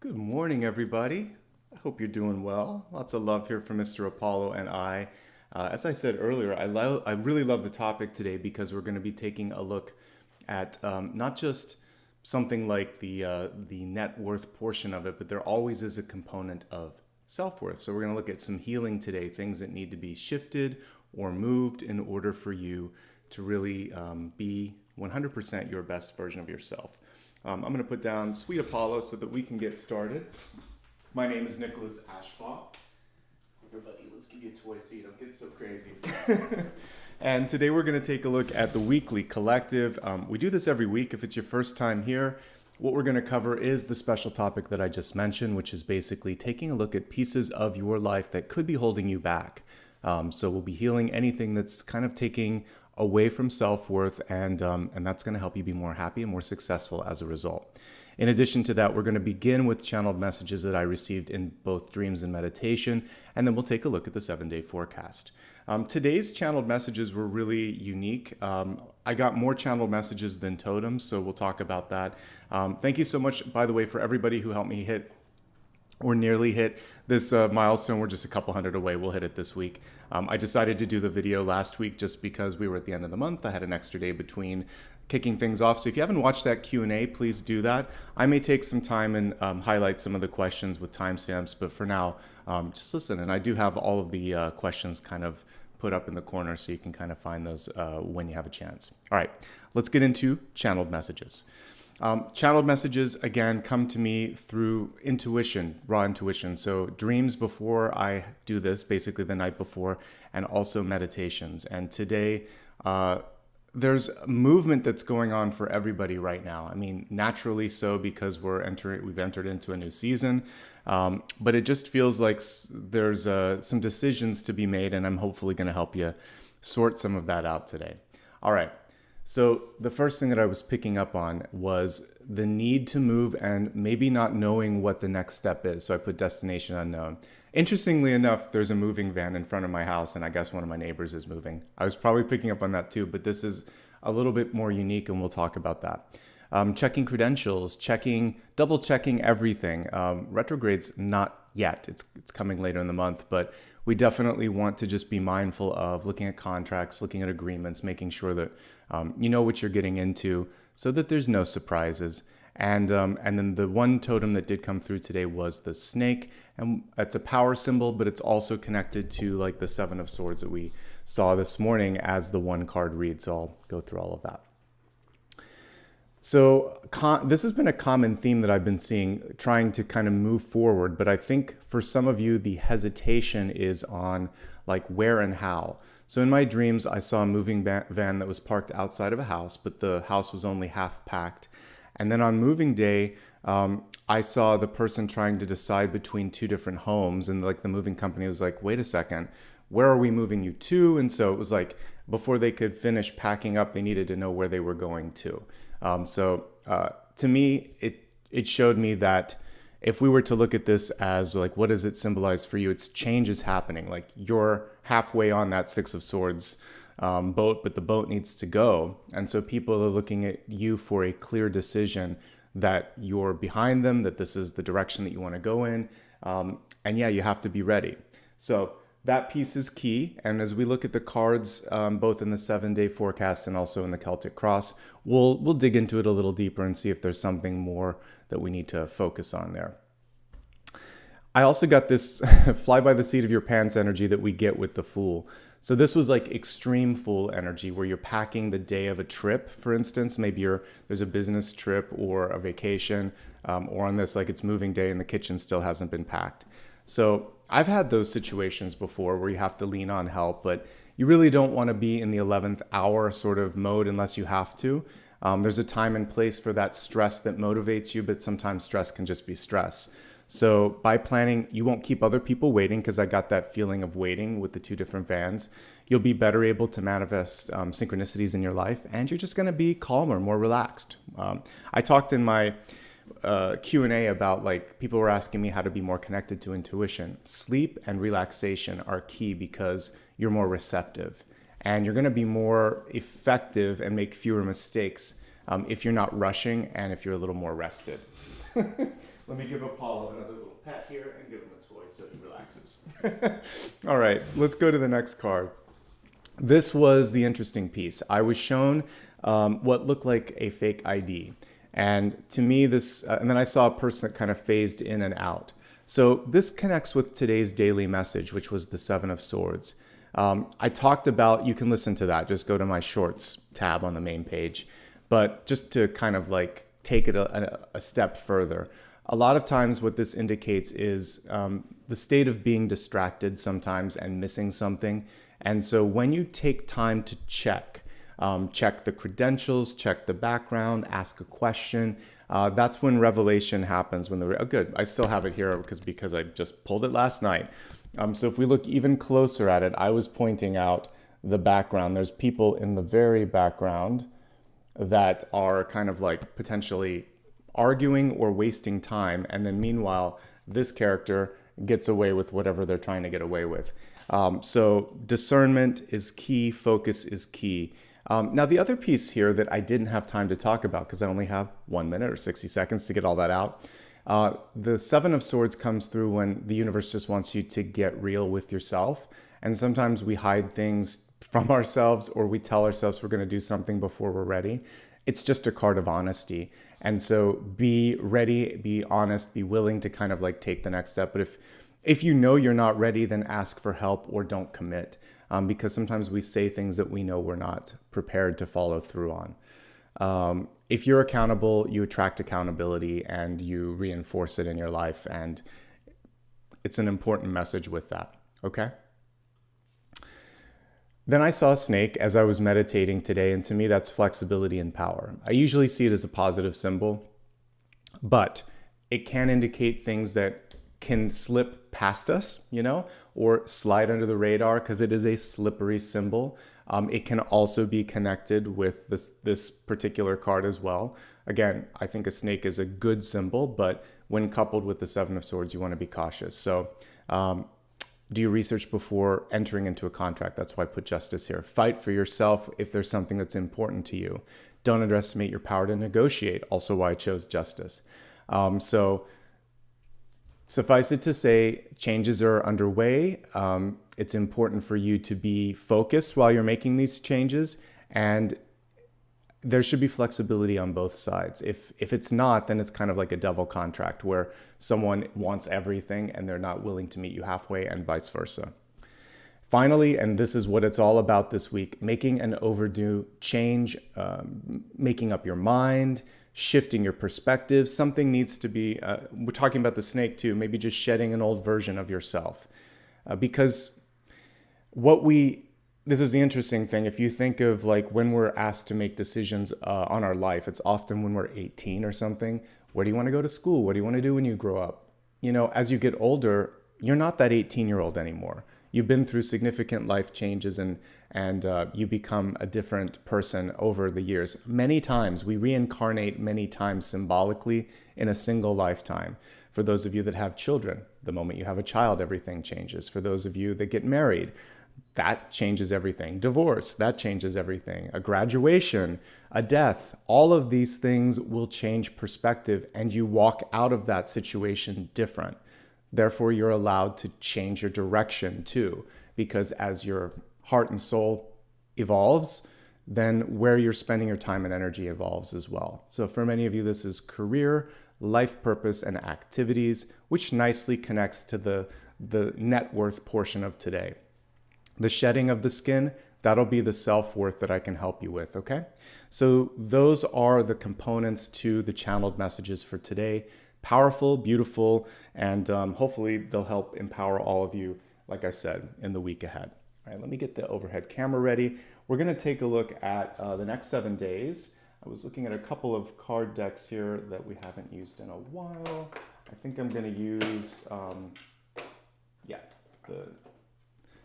Good morning, everybody. I hope you're doing well. Lots of love here from Mr. Apollo and I. As I said earlier, I really love the topic today because we're going to be taking a look at not just something like the net worth portion of it, but there always is a component of self-worth. So we're going to look at some healing today, things that need to be shifted or moved in order for you to really be 100% your best version of yourself. I'm going to put down Sweet Apollo so that we can get started. My name is Nicholas Ashbaugh. Everybody, let's give you a toy so you don't get so crazy. And today we're going to take a look at the weekly collective. We do this every week. If it's your first time here, what we're going to cover is the special topic that I just mentioned, which is basically taking a look at pieces of your life that could be holding you back. So we'll be healing anything that's kind of taking away from self-worth, and that's going to help you be more happy and more successful as a result. In addition to that, we're going to begin with channeled messages that I received in both dreams and meditation, and then we'll take a look at the 7-day forecast. Today's channeled messages were really unique. I got more channeled messages than totems, so we'll talk about that. Thank you so much, by the way, for everybody who helped me hit or nearly hit this milestone. We're just a couple hundred away. We'll hit it this week. I decided to do the video last week just because we were at the end of the month. I had an extra day between kicking things off. So if you haven't watched that Q&A, please do that. I may take some time and highlight some of the questions with timestamps, but for now, just listen. And I do have all of the questions kind of put up in the corner so you can kind of find those when you have a chance. All right, let's get into channeled messages. Channeled messages, again, come to me through intuition, raw intuition. So dreams before I do this, basically the night before, and also meditations. And today, there's a movement that's going on for everybody right now. I mean, naturally so because we've entered into a new season. But it just feels like there's some decisions to be made, and I'm hopefully going to help you sort some of that out today. All right. So the first thing that I was picking up on was the need to move and maybe not knowing what the next step is. So I put destination unknown. Interestingly enough, there's a moving van in front of my house, and I guess one of my neighbors is moving. I was probably picking up on that too, but this is a little bit more unique, and we'll talk about that. Checking credentials, double checking everything. Retrograde's not yet. It's coming later in the month, but we definitely want to just be mindful of looking at contracts, looking at agreements, making sure that you know what you're getting into so that there's no surprises. And then the one totem that did come through today was the snake. And it's a power symbol, but it's also connected to like the 7 of Swords that we saw this morning as the one card read. So I'll go through all of that. So this has been a common theme that I've been seeing, trying to kind of move forward. But I think for some of you, the hesitation is on like where and how. So in my dreams, I saw a moving van that was parked outside of a house, but the house was only half packed. And then on moving day, I saw the person trying to decide between 2 different homes. And like the moving company was like, wait a second, where are we moving you to? And so it was like, before they could finish packing up, they needed to know where they were going to. To me, it showed me that if we were to look at this as like, what does it symbolize for you? It's change is happening. Like you're halfway on that 6 of Swords boat, but the boat needs to go. And so people are looking at you for a clear decision that you're behind them, that this is the direction that you want to go in. And yeah, you have to be ready. So that piece is key. And as we look at the cards, both in the 7-day forecast and also in the Celtic Cross, we'll dig into it a little deeper and see if there's something more that we need to focus on there. I also got this fly by the seat of your pants energy that we get with the Fool. So this was like extreme Fool energy where you're packing the day of a trip, for instance. Maybe there's a business trip or a vacation, or on this, like it's moving day and the kitchen still hasn't been packed. So I've had those situations before where you have to lean on help, but you really don't want to be in the 11th hour sort of mode unless you have to. There's a time and place for that stress that motivates you, but sometimes stress can just be stress. So by planning, you won't keep other people waiting, because I got that feeling of waiting with the 2 different vans. You'll be better able to manifest synchronicities in your life, and you're just going to be calmer, more relaxed. I talked in my Q&A about like people were asking me how to be more connected to intuition. Sleep and relaxation are key because you're more receptive and you're going to be more effective and make fewer mistakes if you're not rushing and if you're a little more rested. Let me give Apollo another little pat here and give him a toy so he relaxes. All right, let's go to the next card. This was the interesting piece. I was shown what looked like a fake ID. And to me, this, and then I saw a person that kind of phased in and out. So this connects with today's daily message, which was the Seven of Swords. I talked about, you can listen to that, just go to my shorts tab on the main page. But just to kind of like take it a step further, a lot of times what this indicates is the state of being distracted sometimes and missing something. And so when you take time to check the credentials, check the background, ask a question, that's when revelation happens. Good, I still have it here because I just pulled it last night. So if we look even closer at it, I was pointing out the background. There's people in the very background that are kind of like potentially arguing or wasting time. And then meanwhile, this character gets away with whatever they're trying to get away with. So discernment is key, focus is key. Now, the other piece here that I didn't have time to talk about because I only have 1 minute or 60 seconds to get all that out. The Seven of Swords comes through when the universe just wants you to get real with yourself. And sometimes we hide things from ourselves or we tell ourselves we're going to do something before we're ready. It's just a card of honesty. And so be ready, be honest, be willing to kind of like take the next step. But if you know you're not ready, then ask for help or don't commit. Because sometimes we say things that we know we're not prepared to follow through on. If you're accountable, you attract accountability and you reinforce it in your life. And it's an important message with that. Okay? Then I saw a snake as I was meditating today. And to me, that's flexibility and power. I usually see it as a positive symbol, but it can indicate things that can slip past us, or slide under the radar because it is a slippery symbol. It can also be connected with this particular card as well. Again, I think a snake is a good symbol, but when coupled with the Seven of Swords, you want to be cautious. So do your research before entering into a contract. That's why I put justice here. Fight for yourself if there's something that's important to you. Don't underestimate your power to negotiate. Also why I chose justice. So suffice it to say, changes are underway. It's important for you to be focused while you're making these changes, and there should be flexibility on both sides. If it's not, then it's kind of like a devil contract where someone wants everything and they're not willing to meet you halfway, and vice versa. Finally, and this is what it's all about this week, making an overdue change, making up your mind, shifting your perspective. Something needs to be, we're talking about the snake too, maybe just shedding an old version of yourself. Because this is the interesting thing. If you think of like when we're asked to make decisions on our life, it's often when we're 18 or something. Where do you want to go to school? What do you want to do when you grow up? As you get older, you're not that 18-year-old anymore. You've been through significant life changes and you become a different person over the years. Many times, we reincarnate many times symbolically in a single lifetime. For those of you that have children, the moment you have a child, everything changes. For those of you that get married, that changes everything. Divorce, that changes everything. A graduation, a death, all of these things will change perspective and you walk out of that situation different. Therefore, you're allowed to change your direction too, because as your heart and soul evolves, then where you're spending your time and energy evolves as well. So for many of you, this is career, life purpose, and activities, which nicely connects to the net worth portion of today. The shedding of the skin, that'll be the self-worth that I can help you with, okay? So those are the components to the channeled messages for today. Powerful, beautiful, and hopefully they'll help empower all of you, like I said, in the week ahead. All right, let me get the overhead camera ready. We're gonna take a look at the next 7 days. I was looking at a couple of card decks here that we haven't used in a while. I think I'm gonna use, the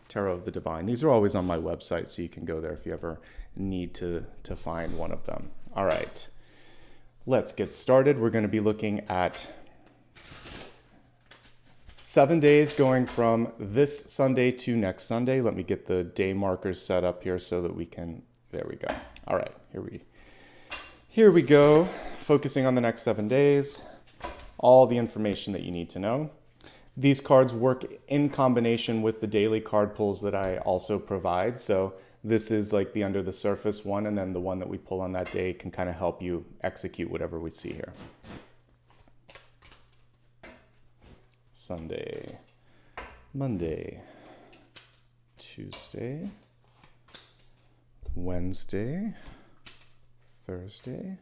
Tarot of the Divine. These are always on my website, so you can go there if you ever need to find one of them. All right, let's get started. We're going to be looking at 7 days going from this Sunday to next Sunday. Let me get the day markers set up here so that we can, there we go. All right, here we go. Focusing on the next 7 days. all the information that you need to know. These cards work in combination with the daily card pulls that I also provide. So this is like the under the surface one, and then the one that we pull on that day can kind of help you execute whatever we see here. Sunday, Monday, Tuesday, Wednesday, Thursday,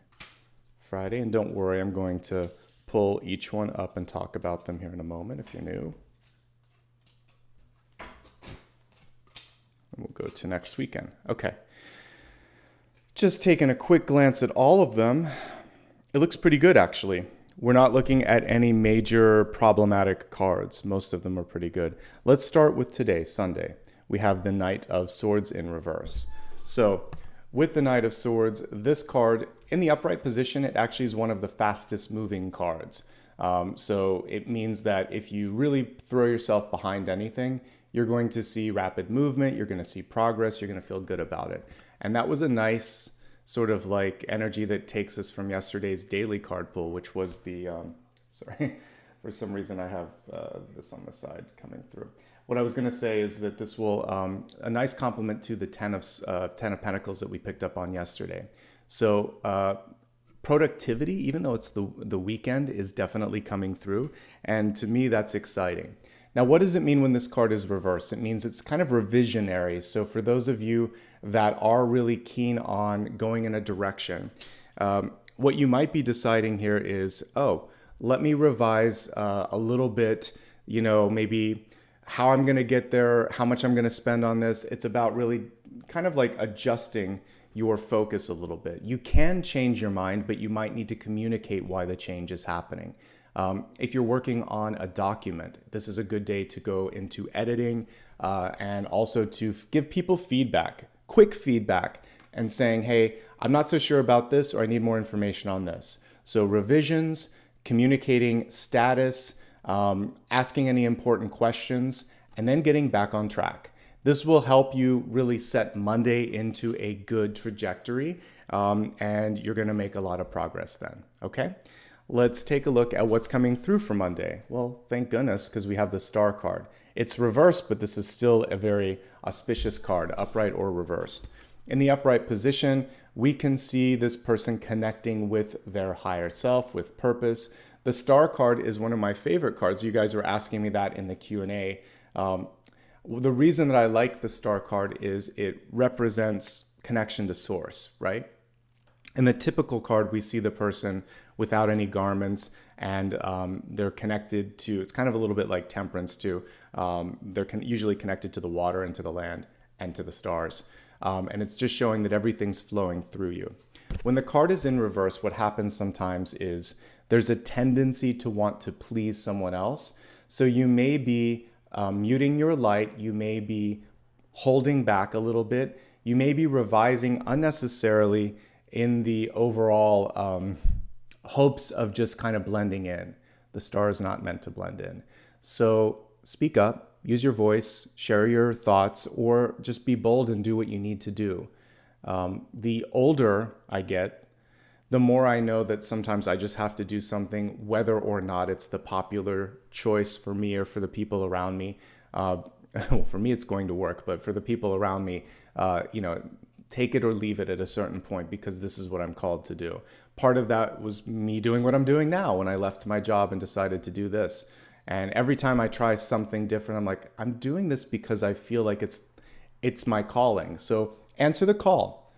Friday, and don't worry, I'm going to pull each one up and talk about them here in a moment if you're new. And we'll go to next weekend. Okay. Just taking a quick glance at all of them. It looks pretty good, actually. We're not looking at any major problematic cards. Most of them are pretty good. Let's start with today, Sunday. We have the Knight of Swords in reverse. So with the Knight of Swords, this card in the upright position, it actually is one of the fastest moving cards. So it means that if you really throw yourself behind anything, you're going to see rapid movement, you're going to see progress, you're going to feel good about it. And that was a nice sort of like energy that takes us from yesterday's daily card pull, which was the, sorry, for some reason I have this on the side coming through. What I was going to say is that this will, a nice complement to the Ten of Pentacles that we picked up on yesterday. So productivity, even though it's the weekend, is definitely coming through. And to me, that's exciting. Now, what does it mean when this card is reversed? It means it's kind of revisionary. So for those of you that are really keen on going in a direction, what you might be deciding here is, oh, let me revise a little bit, you know, maybe how I'm going to get there, how much I'm going to spend on this. It's about really kind of like adjusting your focus a little bit. You can change your mind, but you might need to communicate why the change is happening. If you're working on a document, this is a good day to go into editing and also to give people feedback, quick feedback, and saying, hey, I'm not so sure about this, or I need more information on this. So revisions, communicating status, asking any important questions, and then getting back on track. This will help you really set Monday into a good trajectory, and you're going to make a lot of progress then, okay? Let's take a look at what's coming through for Monday. Well, thank goodness, because we have the Star card. It's reversed, but this is still a very auspicious card, upright or reversed. In the upright position, we can see this person connecting with their higher self, with purpose. The Star card is one of my favorite cards. You guys were asking me that in the Q&A. The reason that I like the Star card is it represents connection to source, right? In the typical card, we see the person without any garments, and they're connected to, it's kind of a little bit like Temperance too. They're usually connected to the water and to the land and to the stars. And it's just showing that everything's flowing through you. When the card is in reverse, what happens sometimes is there's a tendency to want to please someone else. So you may be muting your light, you may be holding back a little bit, you may be revising unnecessarily in the overall hopes of just kind of blending in. The Star is not meant to blend in. So speak up, use your voice, share your thoughts, or just be bold and do what you need to do. The older I get, the more I know that sometimes I just have to do something, whether or not it's the popular choice for me or for the people around me. Well, for me, it's going to work, but for the people around me, you know, take it or leave it at a certain point, because this is what I'm called to do. Part of that was me doing what I'm doing now when I left my job and decided to do this. And every time I try something different, I'm like, I'm doing this because I feel like it's my calling. So answer the call.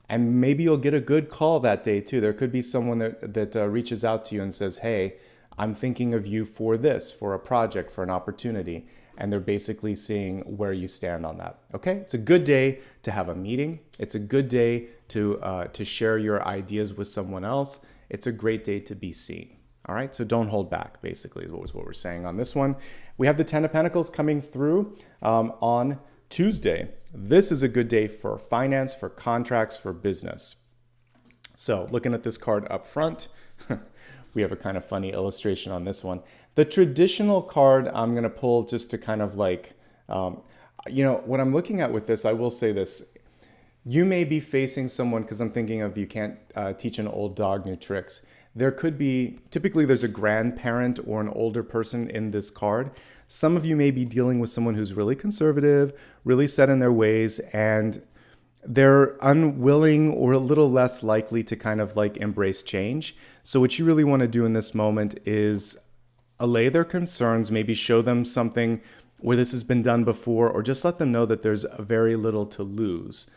And maybe you'll get a good call that day too. There could be someone that reaches out to you and says, hey, I'm thinking of you for this, for a project, for an opportunity. And they're basically seeing where you stand on that. Okay, it's a good day to have a meeting. It's a good day to share your ideas with someone else. It's a great day to be seen. All right, so don't hold back, basically, is what we're saying on this one. We have the Ten of Pentacles coming through on Tuesday. This is a good day for finance, for contracts, for business. So looking at this card up front, we have a kind of funny illustration on this one. The traditional card I'm going to pull just to kind of like, you know, what I'm looking at with this, I will say this. You may be facing someone, because I'm thinking of you can't teach an old dog new tricks. There could be, typically there's a grandparent or an older person in this card. Some of you may be dealing with someone who's really conservative, really set in their ways, and they're unwilling or a little less likely to kind of like embrace change. So what you really want to do in this moment is allay their concerns, maybe show them something where this has been done before, or just let them know that there's very little to lose.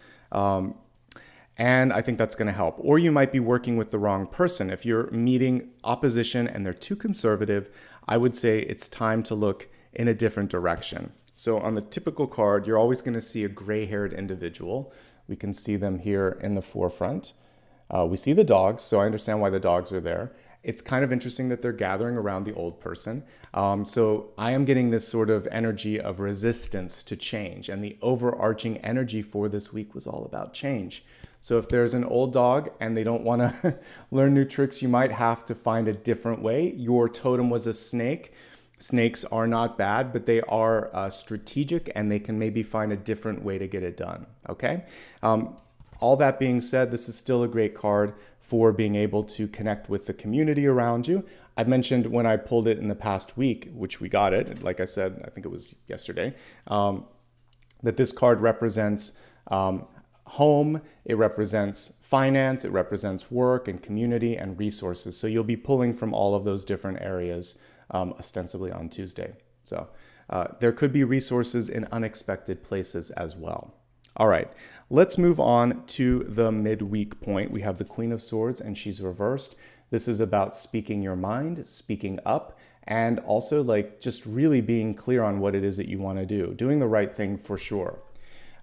And I think that's going to help. Or you might be working with the wrong person. If you're meeting opposition and they're too conservative, I would say it's time to look in a different direction. So on the typical card, you're always going to see a gray-haired individual. We can see them here in the forefront. We see the dogs, so I understand why the dogs are there. It's kind of interesting that they're gathering around the old person. So I am getting this sort of energy of resistance to change, and the overarching energy for this week was all about change. So if there's an old dog and they don't want to learn new tricks, you might have to find a different way. Your totem was a snake. Snakes are not bad, but they are strategic, and they can maybe find a different way to get it done, okay? All that being said, this is still a great card for being able to connect with the community around you. I mentioned when I pulled it in the past week, which we got it, like I said, I think it was yesterday, that this card represents home, it represents finance, it represents work and community and resources. So you'll be pulling from all of those different areas ostensibly on Tuesday. So there could be resources in unexpected places as well. All right, let's move on to the midweek point. We have the Queen of Swords and she's reversed. This is about speaking your mind, speaking up, and also like just really being clear on what it is that you want to do, doing the right thing for sure.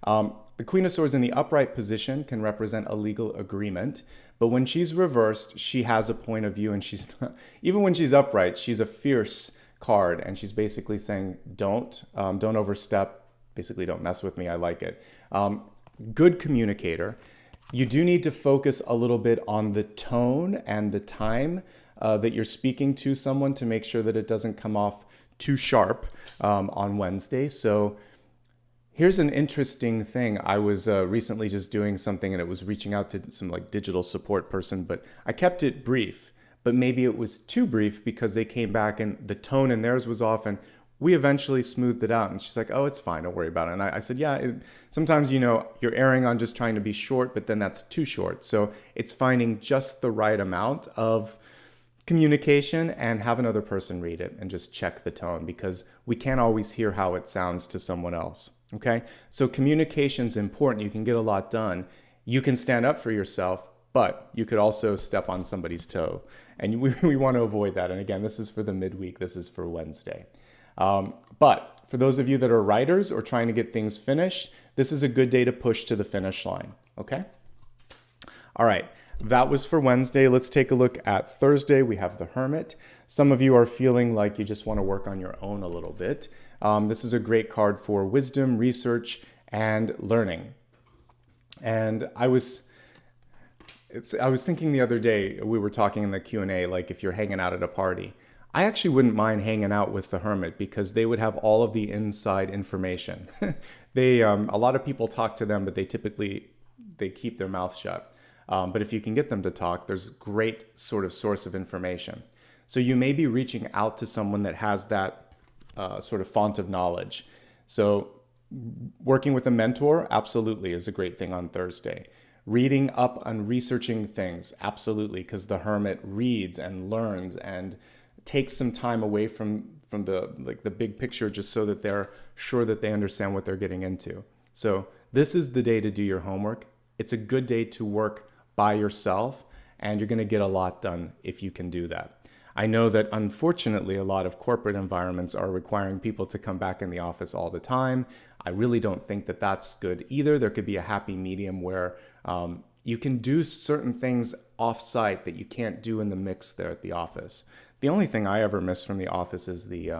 The Queen of Swords in the upright position can represent a legal agreement, but when she's reversed, she has a point of view, and she's even when she's upright, she's a fierce card, and she's basically saying, don't overstep, basically don't mess with me, I like it. Good communicator. You do need to focus a little bit on the tone and the time that you're speaking to someone to make sure that it doesn't come off too sharp on Wednesday. So here's an interesting thing. I was recently just doing something, and it was reaching out to some like digital support person, but I kept it brief, but maybe it was too brief because they came back and the tone in theirs was off, and we eventually smoothed it out. And she's like, oh, it's fine, don't worry about it. And I said, yeah, sometimes, you're erring on just trying to be short, but then that's too short. So it's finding just the right amount of communication and have another person read it and just check the tone, because we can't always hear how it sounds to someone else. Okay, so communication's important. You can get a lot done. You can stand up for yourself, but you could also step on somebody's toe. And we want to avoid that. And again, this is for the midweek. This is for Wednesday. But for those of you that are writers or trying to get things finished, this is a good day to push to the finish line. Okay? All right. That was for Wednesday. Let's take a look at Thursday. We have the Hermit. Some of you are feeling like you just want to work on your own a little bit. This is a great card for wisdom, research, and learning. And I was thinking the other day, we were talking in the Q&A, like if you're hanging out at a party, I actually wouldn't mind hanging out with the Hermit because they would have all of the inside information. A lot of people talk to them, but they keep their mouth shut. But if you can get them to talk, there's great sort of source of information. So you may be reaching out to someone that has that sort of font of knowledge. So working with a mentor absolutely is a great thing on Thursday. Reading up on researching things, absolutely, because the Hermit reads and learns and takes some time away from the big picture, just so that they're sure that they understand what they're getting into. So this is the day to do your homework. It's a good day to work by yourself, and you're going to get a lot done if you can do that. I know that unfortunately a lot of corporate environments are requiring people to come back in the office all the time. I really don't think that that's good either. There could be a happy medium where you can do certain things off-site that you can't do in the mix there at the office. The only thing I ever miss from the office is the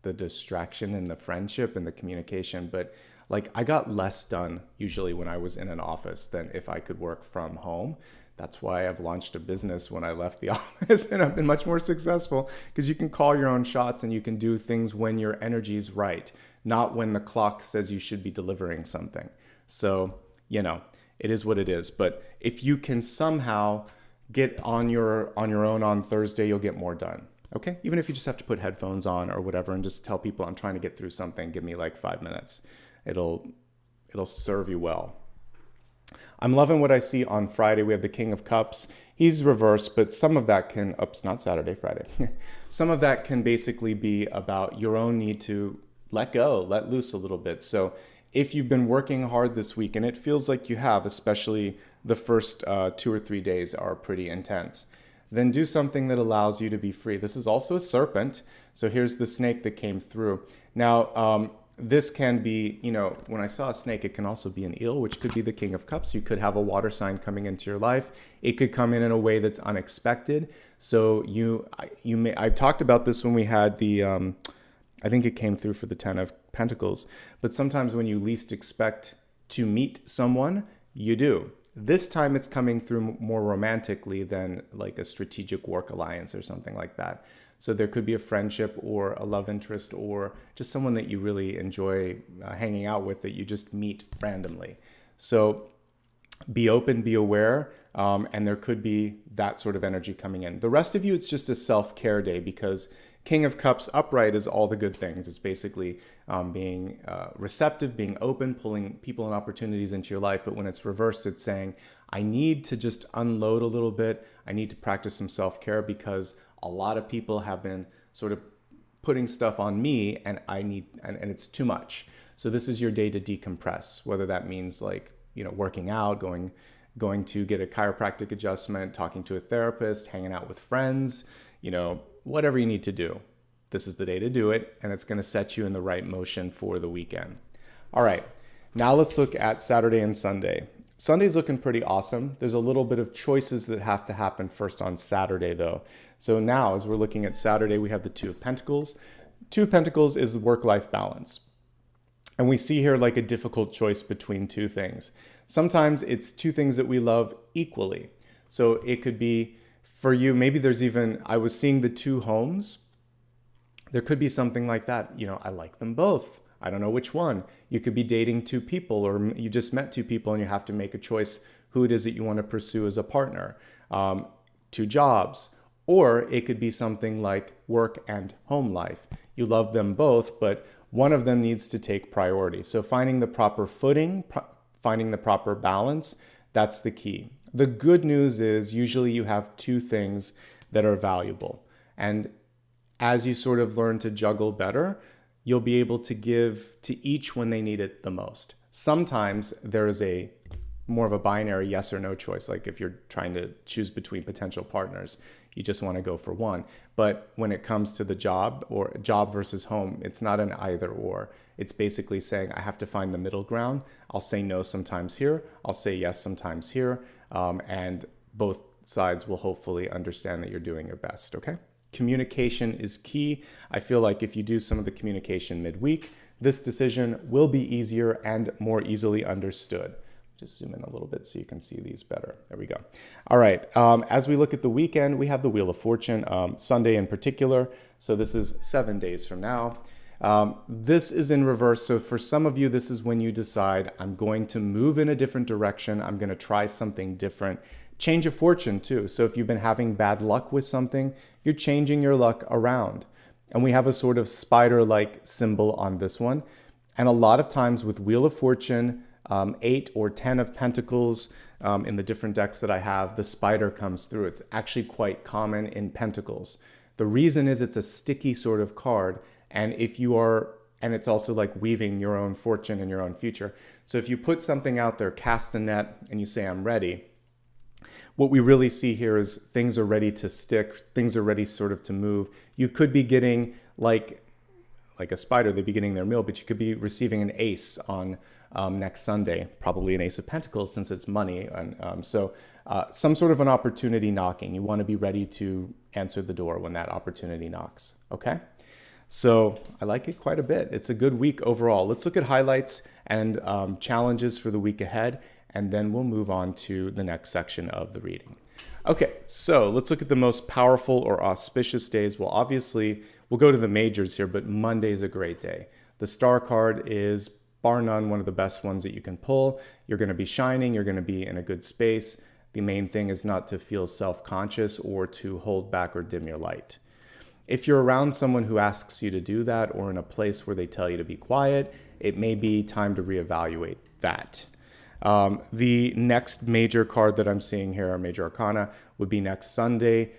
distraction and the friendship and the communication. But like I got less done usually when I was in an office than if I could work from home. That's why I've launched a business when I left the office, and I've been much more successful because you can call your own shots and you can do things when your energy is right, not when the clock says you should be delivering something. So, it is what it is. But if you can somehow get on your own on Thursday, you'll get more done. Okay? Even if you just have to put headphones on or whatever and just tell people I'm trying to get through something, give me like 5 minutes. It'll serve you well. I'm loving what I see on Friday. We have the King of Cups. He's reversed, but some of that can, not Saturday, Friday. Some of that can basically be about your own need to let go, let loose a little bit. So if you've been working hard this week, and it feels like you have, especially the first 2 or 3 days are pretty intense, then do something that allows you to be free. This is also a serpent. So here's the snake that came through. Now, this can be, when I saw a snake, it can also be an eel, which could be the King of Cups. You could have a water sign coming into your life. It could come in a way that's unexpected. So I talked about this when we had the, I think it came through for the 10 of Pentacles. But sometimes when you least expect to meet someone, you do. This time it's coming through more romantically than like a strategic work alliance or something like that. So there could be a friendship or a love interest or just someone that you really enjoy hanging out with that you just meet randomly. So be open, be aware, and there could be that sort of energy coming in. The rest of you, it's just a self-care day because King of Cups upright is all the good things. It's basically being receptive, being open, pulling people and opportunities into your life. But when it's reversed, it's saying, I need to just unload a little bit. I need to practice some self-care because a lot of people have been sort of putting stuff on me and and it's too much. So this is your day to decompress, whether that means like, working out, going to get a chiropractic adjustment, talking to a therapist, hanging out with friends, whatever you need to do. This is the day to do it, and it's going to set you in the right motion for the weekend. All right, now let's look at Saturday and Sunday. Sunday's looking pretty awesome. There's a little bit of choices that have to happen first on Saturday, though. So now, as we're looking at Saturday, we have the Two of Pentacles. Two of Pentacles is work-life balance. And we see here like a difficult choice between two things. Sometimes it's two things that we love equally. So it could be, for you, maybe there's even, I was seeing the two homes. There could be something like that. I like them both. I don't know which one. You could be dating two people, or you just met two people and you have to make a choice who it is that you want to pursue as a partner. Two jobs. Or it could be something like work and home life. You love them both, but one of them needs to take priority. So finding the proper footing, finding the proper balance, that's the key. The good news is usually you have two things that are valuable. And as you sort of learn to juggle better, you'll be able to give to each when they need it the most. Sometimes there is a more of a binary yes or no choice. Like if you're trying to choose between potential partners, you just want to go for one. But when it comes to the job or job versus home, it's not an either or. It's basically saying I have to find the middle ground. I'll say no sometimes here. I'll say yes sometimes here. And both sides will hopefully understand that you're doing your best, okay? Communication is key. I feel like if you do some of the communication midweek, this decision will be easier and more easily understood. Just zoom in a little bit so you can see these better. There we go. All right. As we look at the weekend, we have the Wheel of Fortune, Sunday in particular. So this is 7 days from now. This is in reverse. So for some of you, this is when you decide, I'm going to move in a different direction. I'm going to try something different. Change of fortune too. So if you've been having bad luck with something, you're changing your luck around. And we have a sort of spider-like symbol on this one. And a lot of times with Wheel of Fortune, 8 or 10 of Pentacles, in the different decks that I have, the spider comes through. It's actually quite common in Pentacles. The reason is it's a sticky sort of card. And it's also like weaving your own fortune and your own future. So if you put something out there, cast a net, and you say, I'm ready, what we really see here is things are ready to stick, things are ready sort of to move. You could be getting like a spider, they'd be getting their meal, but you could be receiving an ace on next Sunday, probably an Ace of Pentacles since it's money. And so some sort of an opportunity knocking. You want to be ready to answer the door when that opportunity knocks, okay? So I like it quite a bit. It's a good week overall. Let's look at highlights and challenges for the week ahead, and then we'll move on to the next section of the reading. Okay, so let's look at the most powerful or auspicious days. Well, obviously, we'll go to the majors here, but Monday's a great day. The star card is, bar none, one of the best ones that you can pull. You're going to be shining. You're going to be in a good space. The main thing is not to feel self-conscious or to hold back or dim your light. If you're around someone who asks you to do that, or in a place where they tell you to be quiet, it may be time to reevaluate that. The next major card that I'm seeing here, or major arcana, would be next Sunday.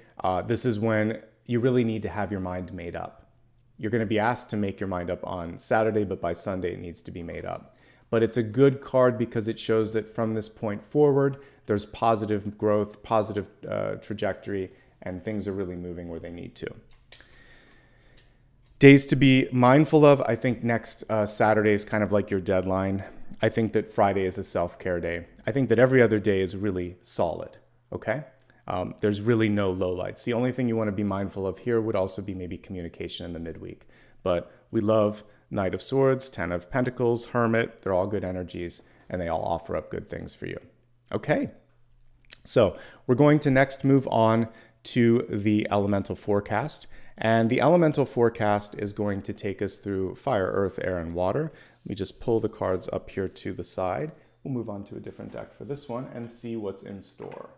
This is when you really need to have your mind made up. You're going to be asked to make your mind up on Saturday, but by Sunday it needs to be made up. But it's a good card because it shows that from this point forward, there's positive growth, positive trajectory, and things are really moving where they need to. Days to be mindful of, I think next Saturday is kind of like your deadline. I think that Friday is a self-care day. I think that every other day is really solid, okay? There's really no lowlights. The only thing you want to be mindful of here would also be maybe communication in the midweek. But we love Knight of Swords, Ten of Pentacles, Hermit. They're all good energies, and they all offer up good things for you. Okay, so we're going to next move on to the elemental forecast. And the elemental forecast is going to take us through fire, earth, air, and water. Let me just pull the cards up here to the side. We'll move on to a different deck for this one and see what's in store.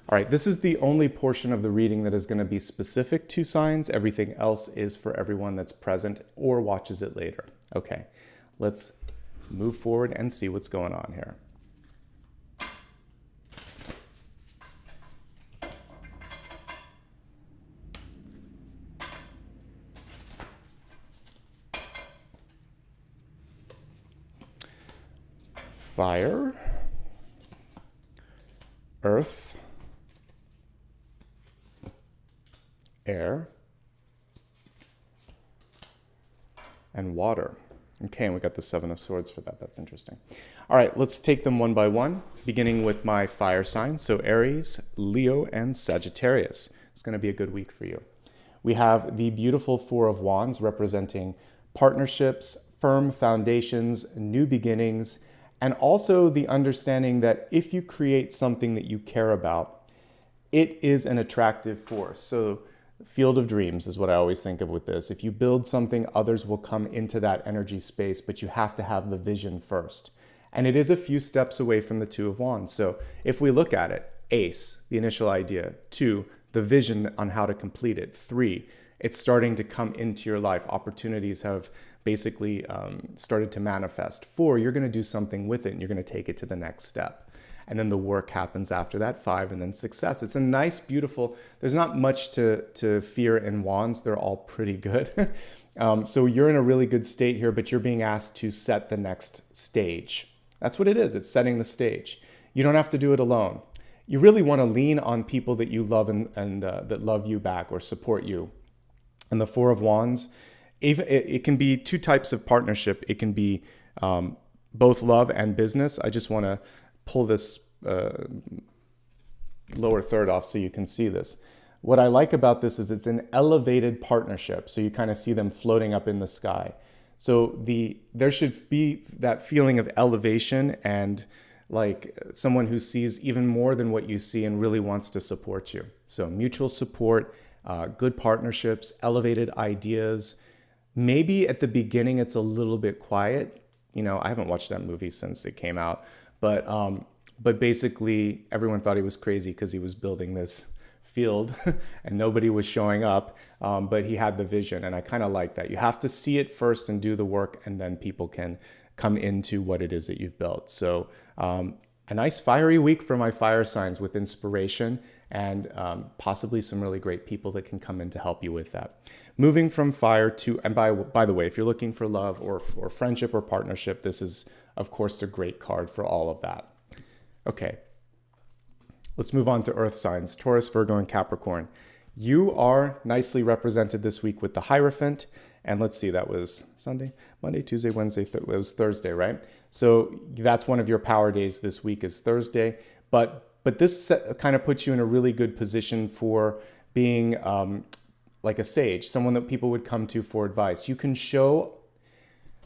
All right, this is the only portion of the reading that is going to be specific to signs. Everything else is for everyone that's present or watches it later. Okay, let's move forward and see what's going on here. Fire, earth, air, and water. Okay, and we got the Seven of Swords for that. That's interesting. All right, let's take them one by one, beginning with my fire signs. So Aries, Leo, and Sagittarius. It's going to be a good week for you. We have the beautiful Four of Wands representing partnerships, firm foundations, new beginnings, and also the understanding that if you create something that you care about, it is an attractive force. So field of dreams is what I always think of with this. If you build something, others will come into that energy space, but you have to have the vision first. And it is a few steps away from the Two of Wands. So if we look at it, Ace, the initial idea. 2, the vision on how to complete it. 3, it's starting to come into your life. Opportunities have basically started to manifest. 4, you're going to do something with it and you're going to take it to the next step. And then the work happens after that. 5, and then success. It's a nice, beautiful, there's not much to fear in wands. They're all pretty good. So you're in a really good state here, but you're being asked to set the next stage. That's what it is. It's setting the stage. You don't have to do it alone. You really want to lean on people that you love and that love you back or support you. And the Four of Wands, it can be two types of partnership. It can be both love and business. I just want to pull this lower third off so you can see this. What I like about this is it's an elevated partnership. So you kind of see them floating up in the sky. So there should be that feeling of elevation and like someone who sees even more than what you see and really wants to support you. So mutual support, good partnerships, elevated ideas. Maybe at the beginning it's a little bit quiet. You know, I haven't watched that movie since it came out. But basically everyone thought he was crazy because he was building this field and nobody was showing up, but he had the vision, and I kind of like that. You have to see it first and do the work, and then people can come into what it is that you've built. So a nice fiery week for my fire signs with inspiration and possibly some really great people that can come in to help you with that. Moving from fire to, and by the way, if you're looking for love or friendship or partnership, this is, of course, a great card for all of that. Okay, let's move on to earth signs, Taurus, Virgo, and Capricorn. You are nicely represented this week with the Hierophant. And let's see, that was Sunday, Monday, Tuesday, Wednesday, it was Thursday, right? So that's one of your power days this week is Thursday. But this kind of puts you in a really good position for being like a sage, someone that people would come to for advice. You can show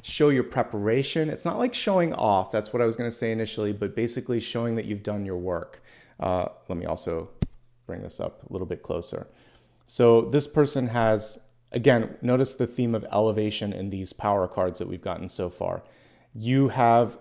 your preparation. It's not like showing off. That's what I was going to say initially, but basically showing that you've done your work. Let me also bring this up a little bit closer. So this person has Again, notice the theme of elevation in these power cards that we've gotten so far. You have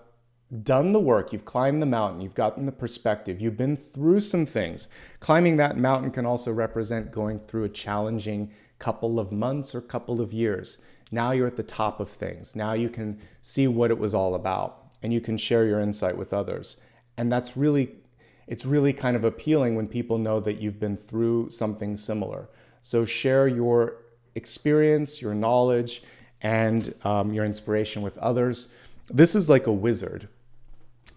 done the work, you've climbed the mountain, you've gotten the perspective, you've been through some things. Climbing that mountain can also represent going through a challenging couple of months or couple of years. Now you're at the top of things. Now you can see what it was all about, and you can share your insight with others. And it's really kind of appealing when people know that you've been through something similar. So share your experience, your knowledge, and your inspiration with others. This is like a wizard,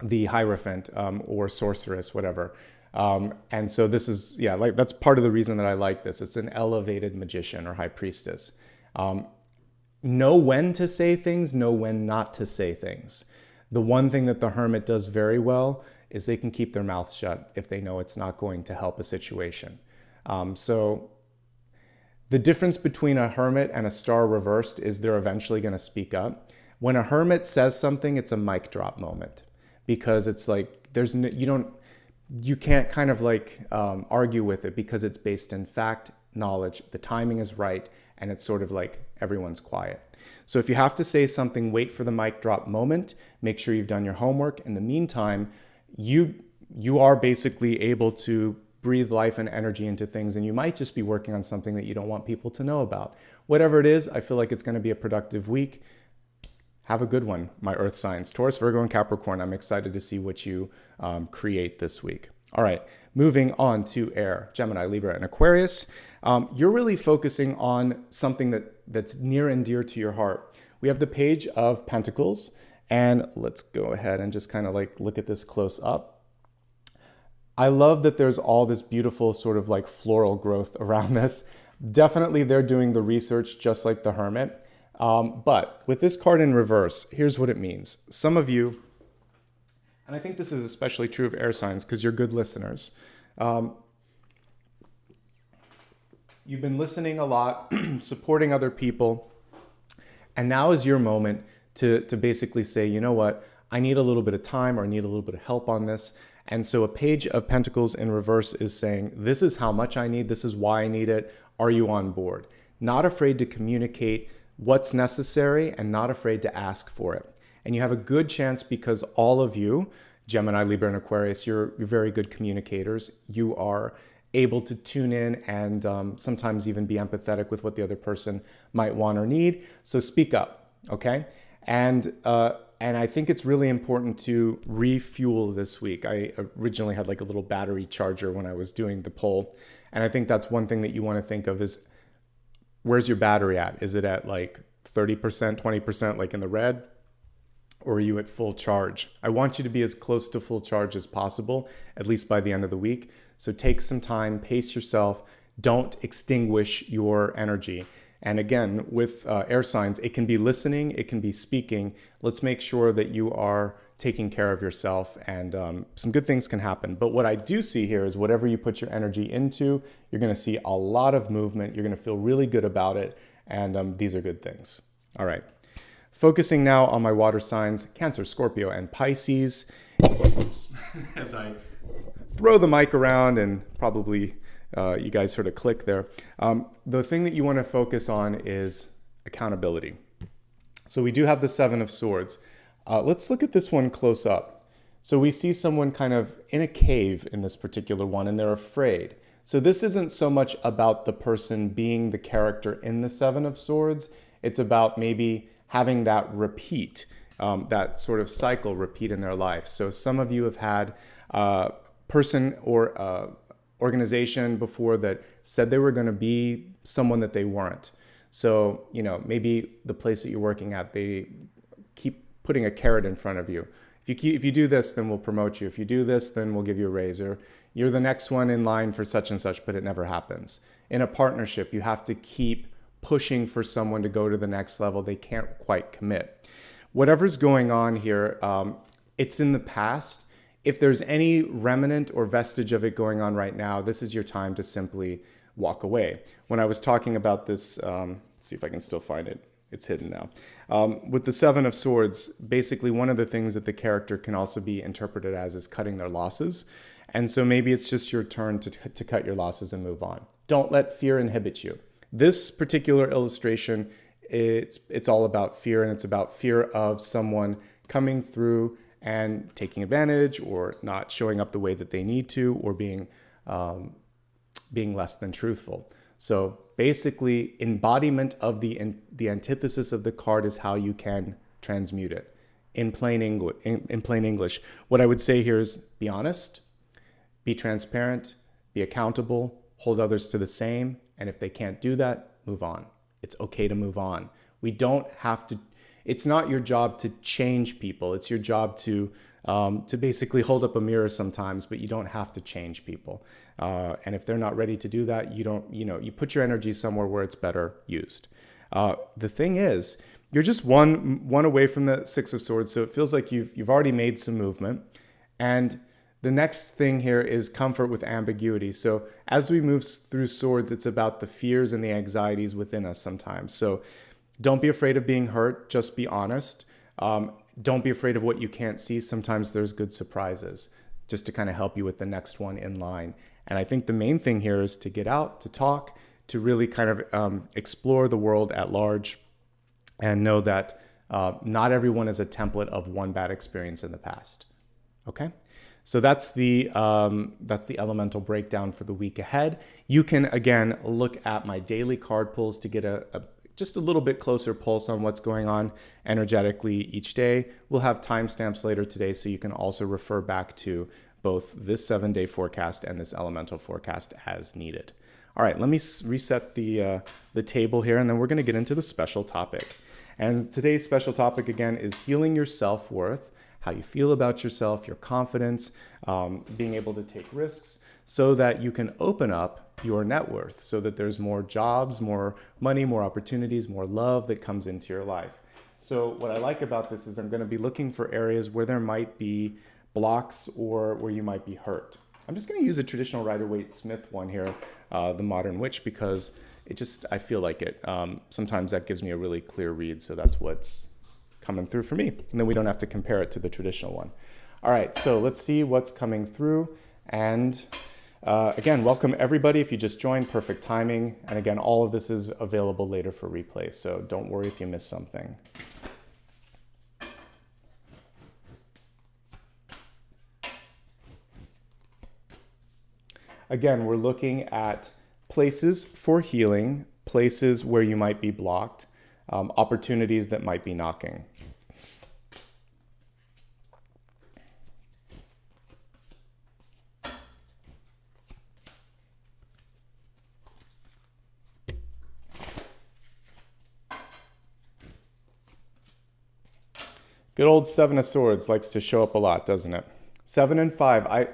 the Hierophant, or sorceress, whatever. And so this is, that's part of the reason that I like this. It's an elevated magician or high priestess. Know when to say things, know when not to say things. The one thing that the Hermit does very well is they can keep their mouth shut if they know it's not going to help a situation. So the difference between a Hermit and a Star reversed is they're eventually going to speak up. When a Hermit says something, it's a mic drop moment, because it's like you can't kind of like argue with it, because it's based in fact, knowledge, the timing is right, and it's sort of like everyone's quiet. So if you have to say something, wait for the mic drop moment. Make sure you've done your homework. In the meantime, you are basically able to breathe life and energy into things, and you might just be working on something that you don't want people to know about. Whatever it is, I feel like it's going to be a productive week. Have a good one, my Earth signs, Taurus, Virgo, and Capricorn. I'm excited to see what you create this week. All right, moving on to air, Gemini, Libra, and Aquarius. You're really focusing on something that's near and dear to your heart. We have the Page of Pentacles, and let's go ahead and just kind of like look at this close up. I love that there's all this beautiful sort of like floral growth around this. Definitely they're doing the research just like the Hermit. But with this card in reverse, here's what it means. Some of you, and I think this is especially true of air signs because you're good listeners. You've been listening a lot, supporting other people, and now is your moment to basically say, you know what, I need a little bit of time, or I need a little bit of help on this. And so a Page of Pentacles in reverse is saying, this is how much I need, this is why I need it, are you on board? Not afraid to communicate what's necessary and not afraid to ask for it. And you have a good chance, because all of you, Gemini, Libra, and Aquarius, you're very good communicators. You are able to tune in and sometimes even be empathetic with what the other person might want or need. So speak up, okay? And I think it's really important to refuel this week. I originally had like a little battery charger when I was doing the poll. And I think that's one thing that you want to think of is, where's your battery at? Is it at like 30%, 20%, like in the red? Or are you at full charge? I want you to be as close to full charge as possible, at least by the end of the week. So take some time, pace yourself, don't extinguish your energy. And again, with air signs, it can be listening, it can be speaking. Let's make sure that you are taking care of yourself, and some good things can happen. But what I do see here is whatever you put your energy into, you're gonna see a lot of movement, you're gonna feel really good about it, and these are good things. All right, focusing now on my water signs, Cancer, Scorpio, and Pisces. Oops. As I throw the mic around and probably you guys heard a click there. The thing that you want to focus on is accountability. So we do have the Seven of Swords. Let's look at this one close up. So we see someone kind of in a cave in this particular one, and they're afraid. So this isn't so much about the person being the character in the Seven of Swords. It's about maybe having that repeat, that sort of cycle repeat in their life. So some of you have had a person or organization before that said they were going to be someone that they weren't. So, you know, maybe the place that you're working at, they keep putting a carrot in front of you. If you do this, then we'll promote you. If you do this, then we'll give you a raise. Or you're the next one in line for such and such, but it never happens. In a partnership, you have to keep pushing for someone to go to the next level. They can't quite commit. Whatever's going on here, it's in the past. If there's any remnant or vestige of it going on right now, this is your time to simply walk away. When I was talking about this, let's see if I can still find it. It's hidden now. With the Seven of Swords, basically one of the things that the character can also be interpreted as is cutting their losses. And so maybe it's just your turn to cut your losses and move on. Don't let fear inhibit you. This particular illustration, it's all about fear, and it's about fear of someone coming through and taking advantage, or not showing up the way that they need to, or being less than truthful. So basically, embodiment of the antithesis of the card is how you can transmute it in plain English. What I would say here is be honest, be transparent, be accountable, hold others to the same, and if they can't do that, move on. It's okay to move on. We don't have to. It's not your job to change people. It's your job to basically hold up a mirror sometimes, but you don't have to change people. And if they're not ready to do that, you put your energy somewhere where it's better used. The thing is, you're just one away from the Six of Swords, so it feels like you've already made some movement. And the next thing here is comfort with ambiguity. So as we move through swords, it's about the fears and the anxieties within us sometimes. So don't be afraid of being hurt. Just be honest. Don't be afraid of what you can't see. Sometimes there's good surprises, just to kind of help you with the next one in line. And I think the main thing here is to get out, to talk, to really kind of explore the world at large, and know that not everyone is a template of one bad experience in the past. Okay? So that's the elemental breakdown for the week ahead. You can, again, look at my daily card pulls to get just a little bit closer pulse on what's going on energetically each day. We'll have timestamps later today, so you can also refer back to both this 7-day forecast and this elemental forecast as needed. All right, let me reset the table here, and then we're going to get into the special topic. And today's special topic, again, is healing your self-worth, how you feel about yourself, your confidence, being able to take risks, so that you can open up your net worth, so that there's more jobs, more money, more opportunities, more love that comes into your life. So what I like about this is I'm going to be looking for areas where there might be blocks or where you might be hurt. I'm just going to use a traditional Rider-Waite-Smith one here, the Modern Witch, because I feel like it. Sometimes that gives me a really clear read, so that's what's coming through for me. And then we don't have to compare it to the traditional one. All right, so let's see what's coming through. And again, welcome everybody. If you just joined, perfect timing. And again, all of this is available later for replay, so don't worry if you miss something. Again, we're looking at places for healing, places where you might be blocked, opportunities that might be knocking. Good old Seven of Swords likes to show up a lot, doesn't it? 7 and 5.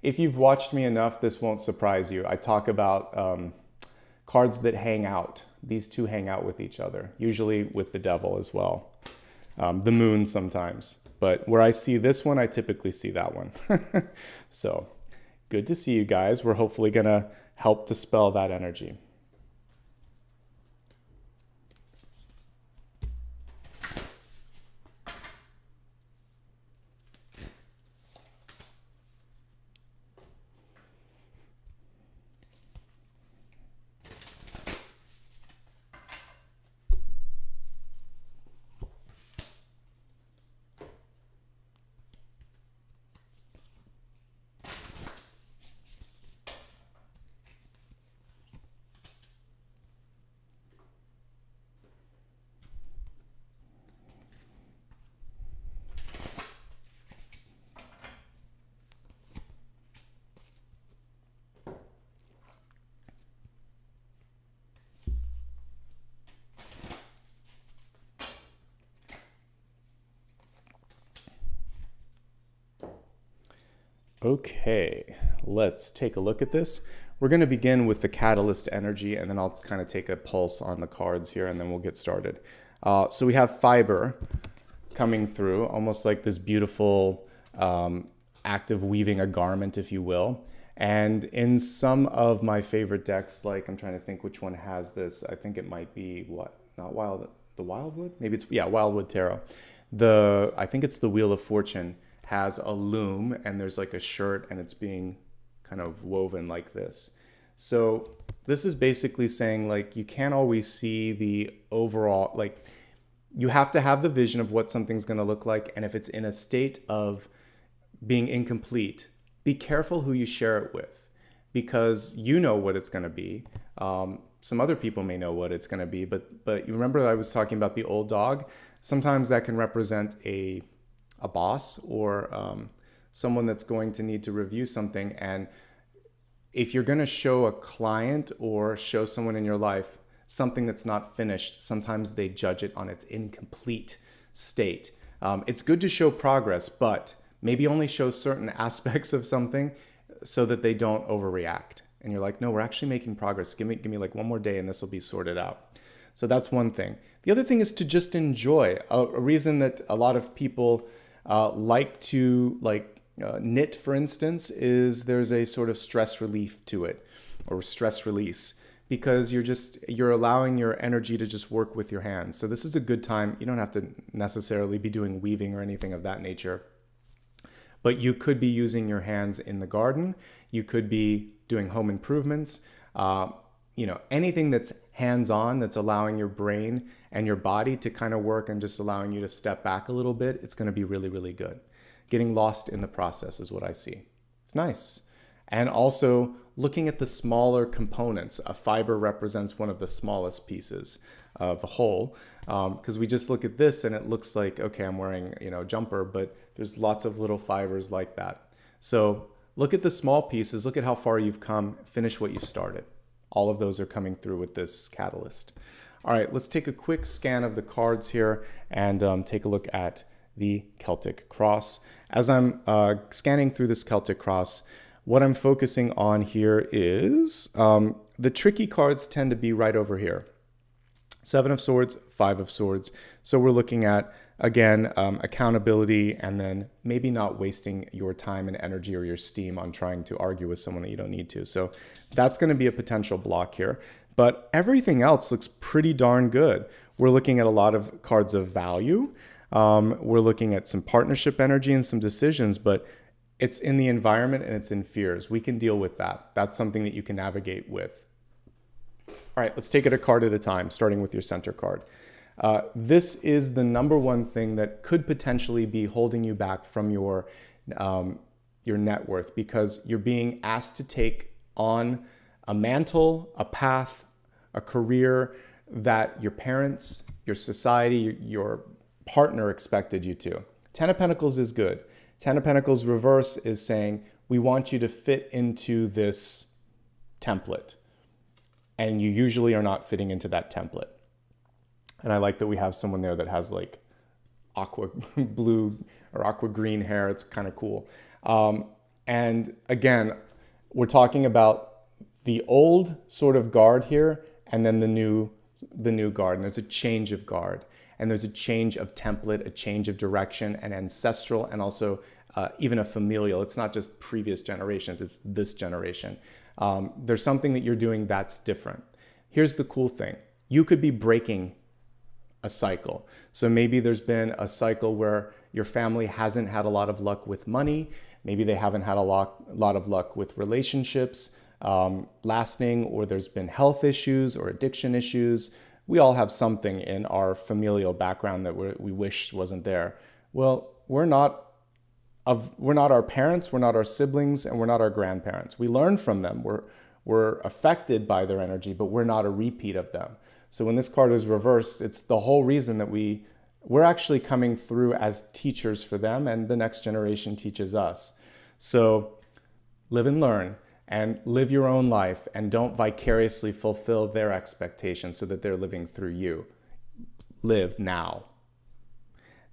If you've watched me enough, this won't surprise you. I talk about cards that hang out. These two hang out with each other, usually with the devil as well. The moon sometimes. But where I see this one, I typically see that one. So good to see you guys. We're hopefully going to help dispel that energy. Okay, let's take a look at this. We're going to begin with the catalyst energy, and then I'll kind of take a pulse on the cards here, and then we'll get started. So we have fiber coming through, almost like this beautiful act of weaving a garment, if you will. And in some of my favorite decks, like I'm trying to think which one has this. I think it might be the Wildwood? Maybe it's, yeah, Wildwood Tarot. I think it's the Wheel of Fortune has a loom, and there's like a shirt, and it's being kind of woven like this. So this is basically saying like you can't always see the overall, like you have to have the vision of what something's going to look like. And if it's in a state of being incomplete, be careful who you share it with, because you know what it's going to be. Some other people may know what it's going to be, but you remember I was talking about the old dog. Sometimes that can represent a boss or someone that's going to need to review something. And if you're going to show a client or show someone in your life something that's not finished, sometimes they judge it on its incomplete state. It's good to show progress, but maybe only show certain aspects of something so that they don't overreact. And you're like, no, we're actually making progress. Give me like one more day and this will be sorted out. So that's one thing. The other thing is to just enjoy. A reason that a lot of people like to knit, for instance, is there's a sort of stress relief to it, or stress release, because you're allowing your energy to just work with your hands. So this is a good time. You don't have to necessarily be doing weaving or anything of that nature, but you could be using your hands in the garden. You could be doing home improvements, anything that's hands-on, that's allowing your brain and your body to kind of work and just allowing you to step back a little bit. It's going to be really, really good. Getting lost in the process is what I see. It's nice. And also looking at the smaller components. A fiber represents one of the smallest pieces of a whole, because we just look at this and it looks like, okay, I'm wearing a jumper, but there's lots of little fibers like that. So look at the small pieces, look at how far you've come, finish what you've started. All of those are coming through with this catalyst. All right, let's take a quick scan of the cards here and take a look at the Celtic Cross. As I'm scanning through this Celtic Cross, what I'm focusing on here is the tricky cards tend to be right over here. 7 of Swords, 5 of Swords. So we're looking at, again, accountability, and then maybe not wasting your time and energy or your steam on trying to argue with someone that you don't need to. So that's going to be a potential block here. But everything else looks pretty darn good. We're looking at a lot of cards of value. We're looking at some partnership energy and some decisions, but it's in the environment and it's in fears. We can deal with that. That's something that you can navigate with. All right, let's take it a card at a time, starting with your center card. This is the number one thing that could potentially be holding you back from your net worth, because you're being asked to take on a mantle, a path, a career that your parents, your society, your partner expected you to. 10 of Pentacles is good. 10 of Pentacles reverse is saying, we want you to fit into this template. And you usually are not fitting into that template. And I like that we have someone there that has like aqua blue or aqua green hair. It's kind of cool. And again, we're talking about the old sort of guard here, and then the new guard. And there's a change of guard, and there's a change of template, a change of direction, and ancestral, and also even a familial. It's not just previous generations, it's this generation. There's something that you're doing that's different. Here's the cool thing. You could be breaking a cycle. So maybe there's been a cycle where your family hasn't had a lot of luck with money. Maybe they haven't had a lot of luck with relationships lasting, or there's been health issues or addiction issues. We all have something in our familial background that we wish wasn't there. Well, we're not our parents, we're not our siblings, and we're not our grandparents. We learn from them. We're affected by their energy, but we're not a repeat of them. So when this card is reversed, it's the whole reason that we're actually coming through as teachers for them, and the next generation teaches us. So live and learn, and live your own life, and don't vicariously fulfill their expectations so that they're living through you. Live now.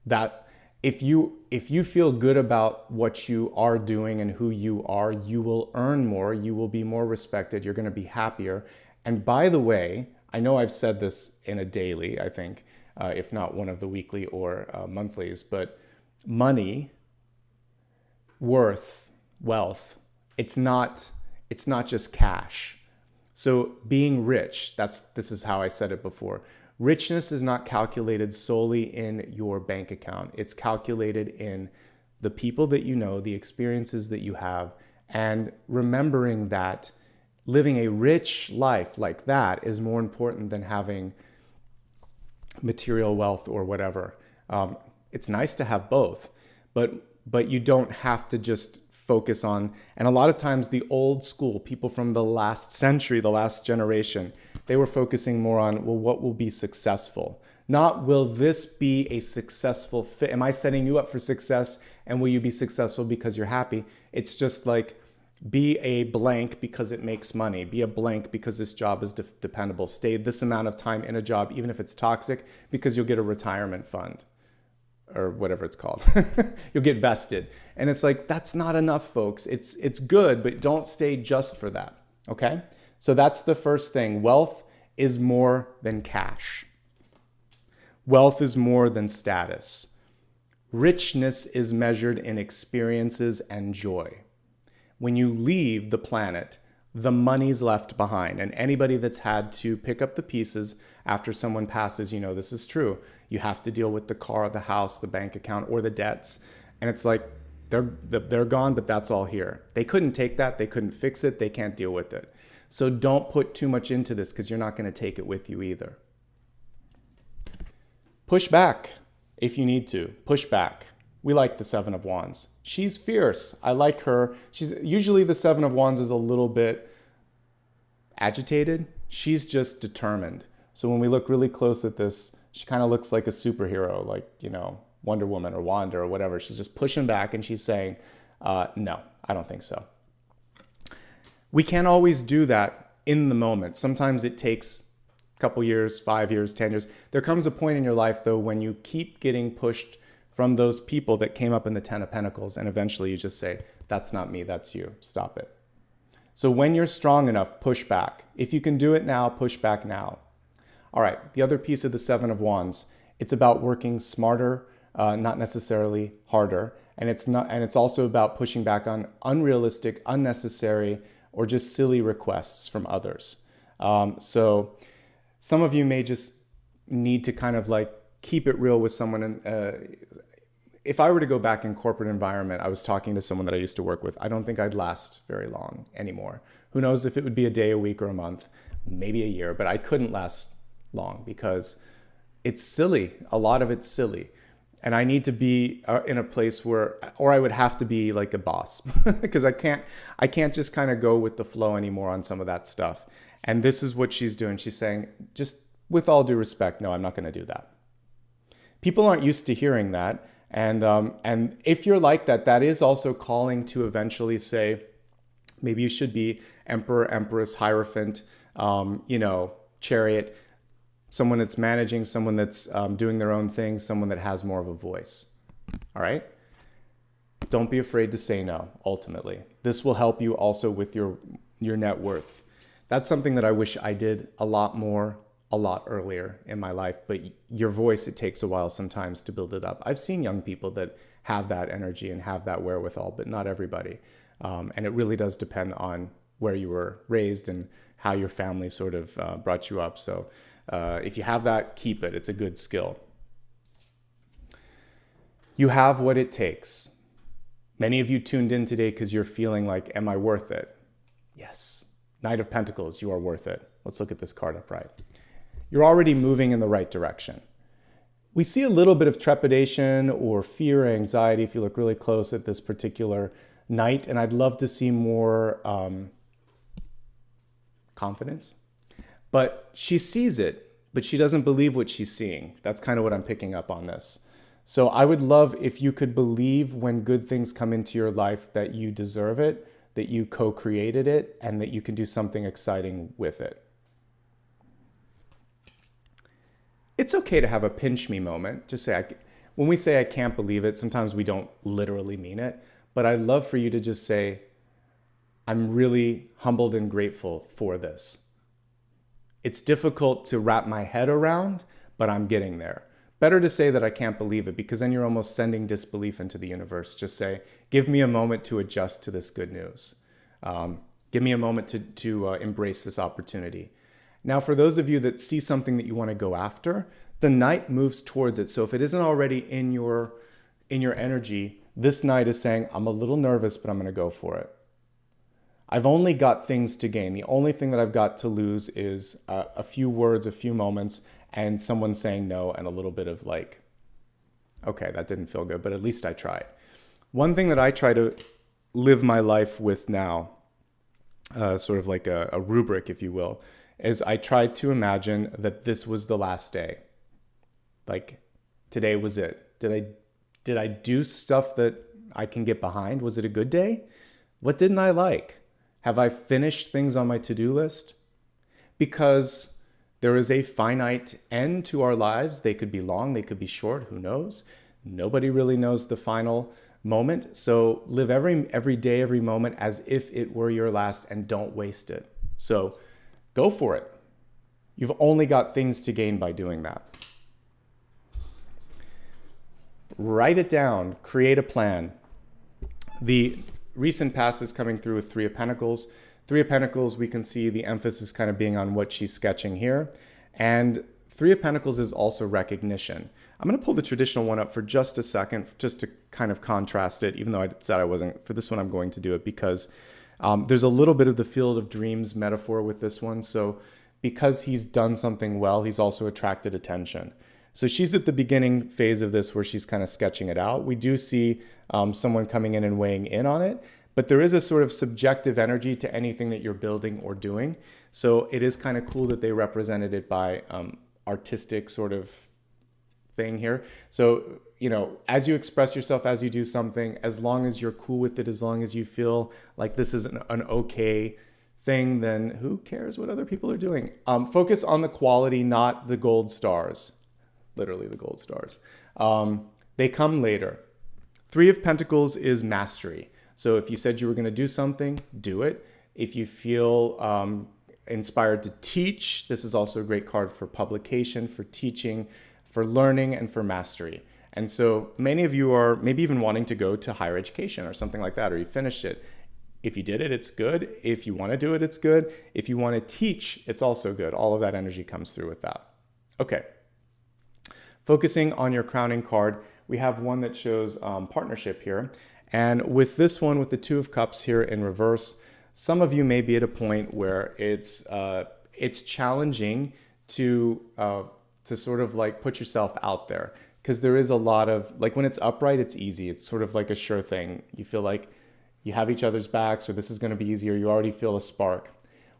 That if you feel good about what you are doing and who you are, you will earn more, you will be more respected, you're going to be happier. And by the way, I know I've said this in a daily, I think, if not one of the weekly or monthlies, but money, worth, wealth, it's not just cash. So being rich, this is how I said it before. Richness is not calculated solely in your bank account. It's calculated in the people that you know, the experiences that you have, and remembering that living a rich life like that is more important than having material wealth or whatever. It's nice to have both, but you don't have to just focus on, and a lot of times the old school people from the last century, the last generation, they were focusing more on, well, what will be successful? Not will this be a successful fit? Am I setting you up for success and will you be successful because you're happy? It's just like, be a blank because it makes money. Be a blank because this job is dependable. Stay this amount of time in a job, even if it's toxic, because you'll get a retirement fund or whatever it's called. You'll get vested. And it's like, that's not enough, folks. It's good, but don't stay just for that. Okay? So that's the first thing. Wealth is more than cash. Wealth is more than status. Richness is measured in experiences and joy. When you leave the planet, the money's left behind. And anybody that's had to pick up the pieces after someone passes, you know this is true. You have to deal with the car, the house, the bank account, or the debts. And it's like, they're gone, but that's all here. They couldn't take that. They couldn't fix it. They can't deal with it. So don't put too much into this because you're not going to take it with you either. Push back if you need to. Push back. We like the Seven of Wands. She's fierce. I like her. She's usually the Seven of Wands is a little bit agitated. She's just determined. So when we look really close at this, she kind of looks like a superhero, like, you know, Wonder Woman or Wanda or whatever. She's just pushing back and she's saying, no, I don't think so. We can't always do that in the moment. Sometimes it takes a couple years, 5 years, 10 years. There comes a point in your life, though, when you keep getting pushed from those people that came up in the Ten of Pentacles, and eventually you just say, that's not me, that's you. Stop it. So when you're strong enough, push back. If you can do it now, push back now. All right, the other piece of the Seven of Wands, it's about working smarter, not necessarily harder. And it's also about pushing back on unrealistic, unnecessary, or just silly requests from others. So some of you may just need to kind of like keep it real with someone. If I were to go back in corporate environment, I was talking to someone that I used to work with. I don't think I'd last very long anymore. Who knows if it would be a day, a week, or a month, maybe a year, but I couldn't last long because it's silly. A lot of it's silly. And I need to be in a place where, or I would have to be like a boss because I can't just kind of go with the flow anymore on some of that stuff. And this is what she's doing. She's saying, just with all due respect, no, I'm not going to do that. People aren't used to hearing that. And if you're like that, that is also calling to eventually say, maybe you should be Emperor, Empress, Hierophant, Chariot, someone that's managing, someone that's doing their own thing, someone that has more of a voice. All right? Don't be afraid to say no, ultimately. This will help you also with your net worth. That's something that I wish I did a lot more, a lot earlier in my life, but your voice, it takes a while sometimes to build it up. I've seen young people that have that energy and have that wherewithal, but not everybody. And it really does depend on where you were raised and how your family sort of brought you up. So if you have that, keep it. It's a good skill. You have what it takes. Many of you tuned in today because you're feeling like, am I worth it? Yes. Knight of Pentacles, you are worth it. Let's look at this card upright. You're already moving in the right direction. We see a little bit of trepidation or fear or anxiety if you look really close at this particular Knight, and I'd love to see more confidence. But she sees it, but she doesn't believe what she's seeing. That's kind of what I'm picking up on this. So I would love if you could believe when good things come into your life that you deserve it, that you co-created it, and that you can do something exciting with it. It's okay to have a pinch me moment. Just say, when we say I can't believe it, sometimes we don't literally mean it. But I'd love for you to just say, I'm really humbled and grateful for this. It's difficult to wrap my head around, but I'm getting there. Better to say that I can't believe it because then you're almost sending disbelief into the universe. Just say, give me a moment to adjust to this good news. Give me a moment to embrace this opportunity. Now, for those of you that see something that you want to go after, the Knight moves towards it. So if it isn't already in your energy, this Knight is saying, I'm a little nervous, but I'm going to go for it. I've only got things to gain. The only thing that I've got to lose is a few words, a few moments, and someone saying no, and a little bit of like, okay, that didn't feel good, but at least I tried. One thing that I try to live my life with now, sort of like a rubric, if you will, is I try to imagine that this was the last day. Like, today was it. Did I do stuff that I can get behind? Was it a good day? What didn't I like? Have I finished things on my to-do list? Because there is a finite end to our lives. They could be long, they could be short, who knows? Nobody really knows the final moment. So live every day, every moment as if it were your last, and don't waste it. So go for it. You've only got things to gain by doing that. Write it down, create a plan. The recent past is coming through with Three of Pentacles. Three of Pentacles, we can see the emphasis kind of being on what she's sketching here. And Three of Pentacles is also recognition. I'm going to pull the traditional one up for just a second, just to kind of contrast it, even though I said I wasn't. For this one, I'm going to do it because there's a little bit of the field of dreams metaphor with this one. So because he's done something well, he's also attracted attention. So she's at the beginning phase of this where she's kind of sketching it out. We do see someone coming in and weighing in on it, but there is a sort of subjective energy to anything that you're building or doing. So it is kind of cool that they represented it by artistic sort of thing here. So, you know, as you express yourself, as you do something, as long as you're cool with it, as long as you feel like this is an okay thing, then who cares what other people are doing? Focus on the quality, not the gold stars. Literally the gold stars. They come later. Three of Pentacles is mastery. So if you said you were going to do something, do it. If you feel inspired to teach, this is also a great card for publication, for teaching, for learning, and for mastery. And so many of you are maybe even wanting to go to higher education or something like that, or you finished it. If you did it, it's good. If you want to do it, it's good. If you want to teach, it's also good. All of that energy comes through with that. Okay. Focusing on your crowning card, we have one that shows partnership here. And with this one, with the Two of Cups here in reverse, some of you may be at a point where it's challenging to sort of like put yourself out there, because there is a lot of, like, when it's upright, it's easy. It's sort of like a sure thing. You feel like you have each other's backs, or this is going to be easier. You already feel a spark.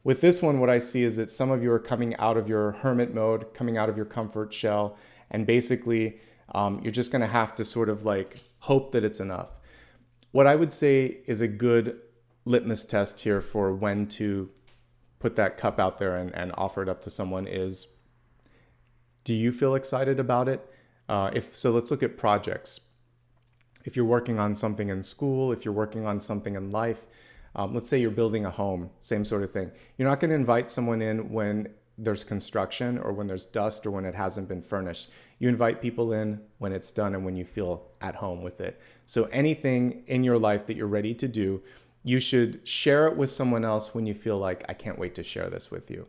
With this one, what I see is that some of you are coming out of your hermit mode, coming out of your comfort shell, and basically you're just going to have to sort of like hope that it's enough. What I would say is a good litmus test here for when to put that cup out there and offer it up to someone is, do you feel excited about it? If so, let's look at projects. If you're working on something in school, if you're working on something in life, let's say you're building a home, same sort of thing. You're not going to invite someone in when there's construction or when there's dust or when it hasn't been furnished. You invite people in when it's done and when you feel at home with it. So anything in your life that you're ready to do, you should share it with someone else when you feel like, I can't wait to share this with you.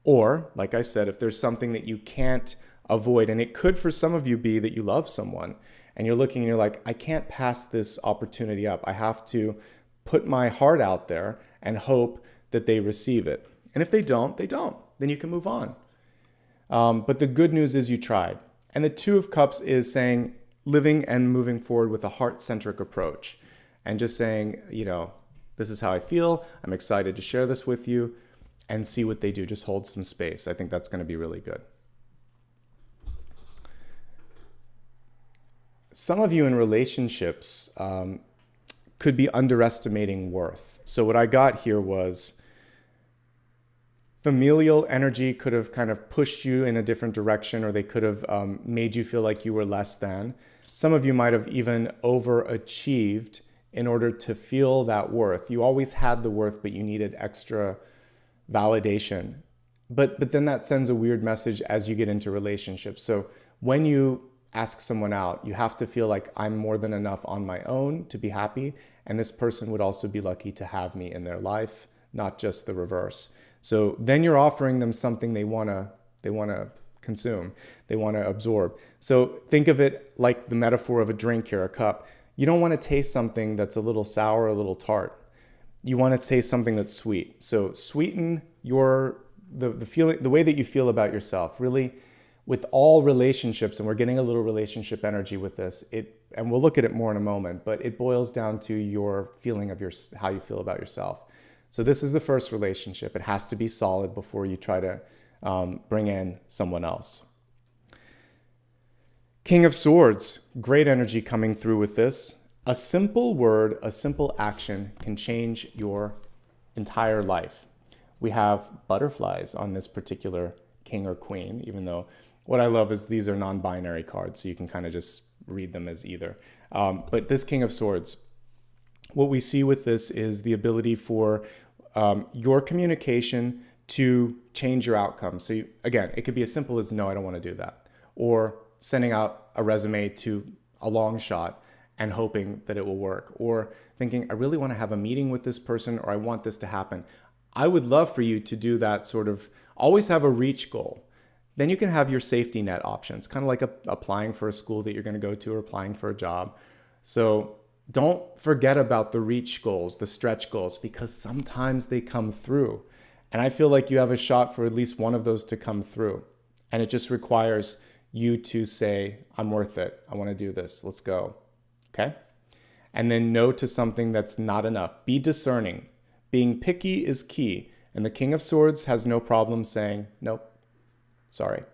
Or, like I said, if there's something that you can't avoid, and it could for some of you be that you love someone and you're looking and you're like, I can't pass this opportunity up. I have to put my heart out there and hope that they receive it. And if they don't, they don't. Then you can move on. But the good news is you tried. And the Two of Cups is saying living and moving forward with a heart-centric approach and just saying, you know, this is how I feel. I'm excited to share this with you and see what they do. Just hold some space. I think that's going to be really good. Some of you in relationships could be underestimating worth. So what I got here was familial energy could have kind of pushed you in a different direction, or they could have made you feel like you were less than. Some of you might have even overachieved in order to feel that worth. You always had the worth, but you needed extra validation. But then that sends a weird message as you get into relationships. So when you ask someone out, you have to feel like I'm more than enough on my own to be happy. And this person would also be lucky to have me in their life, not just the reverse. So then you're offering them something they want to consume, they want to absorb. So think of it like the metaphor of a drink here, a cup. You don't want to taste something that's a little sour, a little tart. you want to say something that's sweet. So sweeten the feeling, the way that you feel about yourself. Really, with all relationships, and we're getting a little relationship energy with this, and we'll look at it more in a moment, but it boils down to your feeling of how you feel about yourself. So this is the first relationship. It has to be solid before you try to bring in someone else. King of Swords, great energy coming through with this. A simple word, a simple action can change your entire life. We have butterflies on this particular king or queen, even though what I love is these are non-binary cards, so you can kind of just read them as either. But this King of Swords, what we see with this is the ability for your communication to change your outcome. So again, it could be as simple as, no, I don't want to do that. Or sending out a resume to a long shot and hoping that it will work. Or thinking, I really want to have a meeting with this person, or I want this to happen. I would love for you to do that sort of, always have a reach goal. Then you can have your safety net options, kind of like applying for a school that you're going to go to or applying for a job. So don't forget about the reach goals, the stretch goals, because sometimes they come through. And I feel like you have a shot for at least one of those to come through. And it just requires you to say, I'm worth it. I want to do this. Let's go. Okay? And then no to something that's not enough. Be discerning. Being picky is key. And the King of Swords has no problem saying, nope, sorry.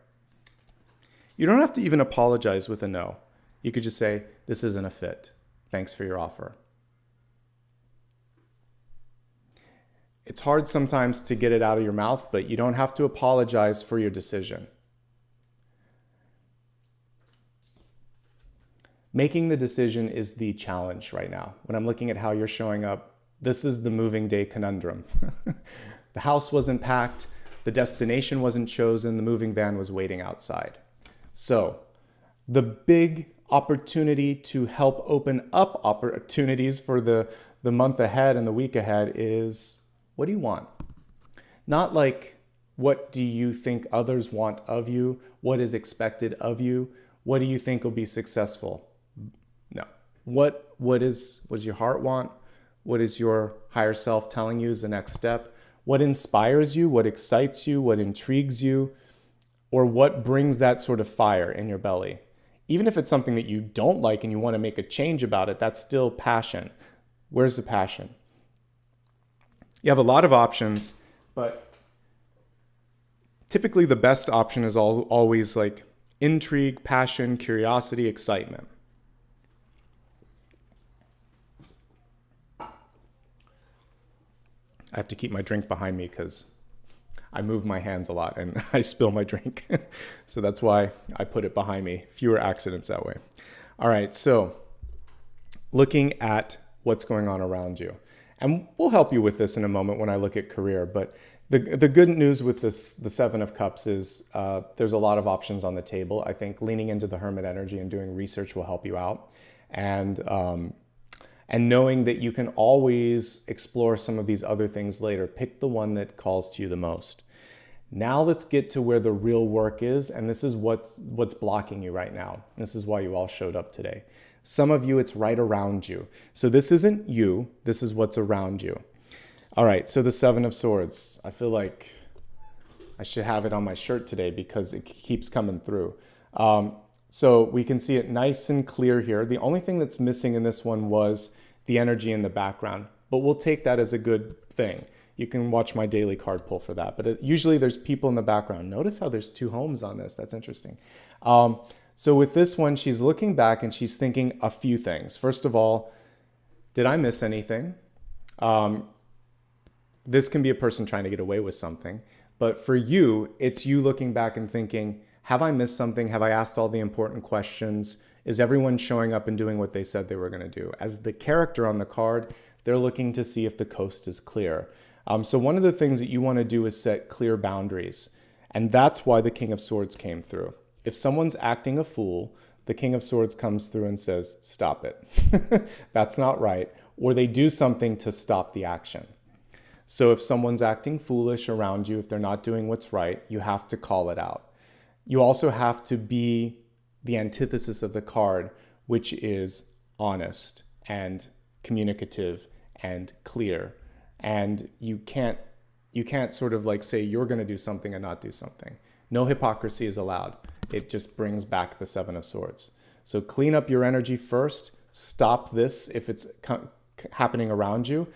You don't have to even apologize with a no. You could just say, this isn't a fit. Thanks for your offer. It's hard sometimes to get it out of your mouth, but you don't have to apologize for your decision. Making the decision is the challenge right now. When I'm looking at how you're showing up, this is the moving day conundrum. The house wasn't packed, the destination wasn't chosen, the moving van was waiting outside. So the big opportunity to help open up opportunities for the month ahead and the week ahead is, what do you want? Not like, what do you think others want of you? What is expected of you? What do you think will be successful? No. What does your heart want? What is your higher self telling you is the next step? What inspires you? What excites you? What intrigues you? Or what brings that sort of fire in your belly? Even if it's something that you don't like and you want to make a change about it, that's still passion. Where's the passion? You have a lot of options, but typically the best option is always like intrigue, passion, curiosity, excitement. I have to keep my drink behind me because I move my hands a lot and I spill my drink. So that's why I put it behind me. Fewer accidents that way. All right, so looking at what's going on around you. And we'll help you with this in a moment when I look at career. But the good news with this, the Seven of Cups, is there's a lot of options on the table. I think leaning into the Hermit energy and doing research will help you out. And knowing that you can always explore some of these other things later. Pick the one that calls to you the most. Now let's get to where the real work is, and this is what's blocking you right now. This is why you all showed up today. Some of you, it's right around you. So this isn't you, this is what's around you. All right, so the Seven of Swords. I feel like I should have it on my shirt today because it keeps coming through. So we can see it nice and clear here. The only thing that's missing in this one was the energy in the background, but we'll take that as a good thing. You can watch my daily card pull for that, but usually there's people in the background. Notice how there's two homes on this. That's interesting. So with this one, she's looking back and she's thinking a few things. First of all, did I miss anything? This can be a person trying to get away with something, but for you, it's you looking back and thinking, have I missed something? Have I asked all the important questions? Is everyone showing up and doing what they said they were going to do? As the character on the card, they're looking to see if the coast is clear. So one of the things that you want to do is set clear boundaries. And that's why the King of Swords came through. If someone's acting a fool, the King of Swords comes through and says, stop it. That's not right. Or they do something to stop the action. So if someone's acting foolish around you, if they're not doing what's right, you have to call it out. You also have to be the antithesis of the card, which is honest and communicative and clear. and you can't sort of like say you're going to do something and not do something. No hypocrisy is allowed. It just brings back the Seven of Swords. So clean up your energy first. Stop this if it's happening around you.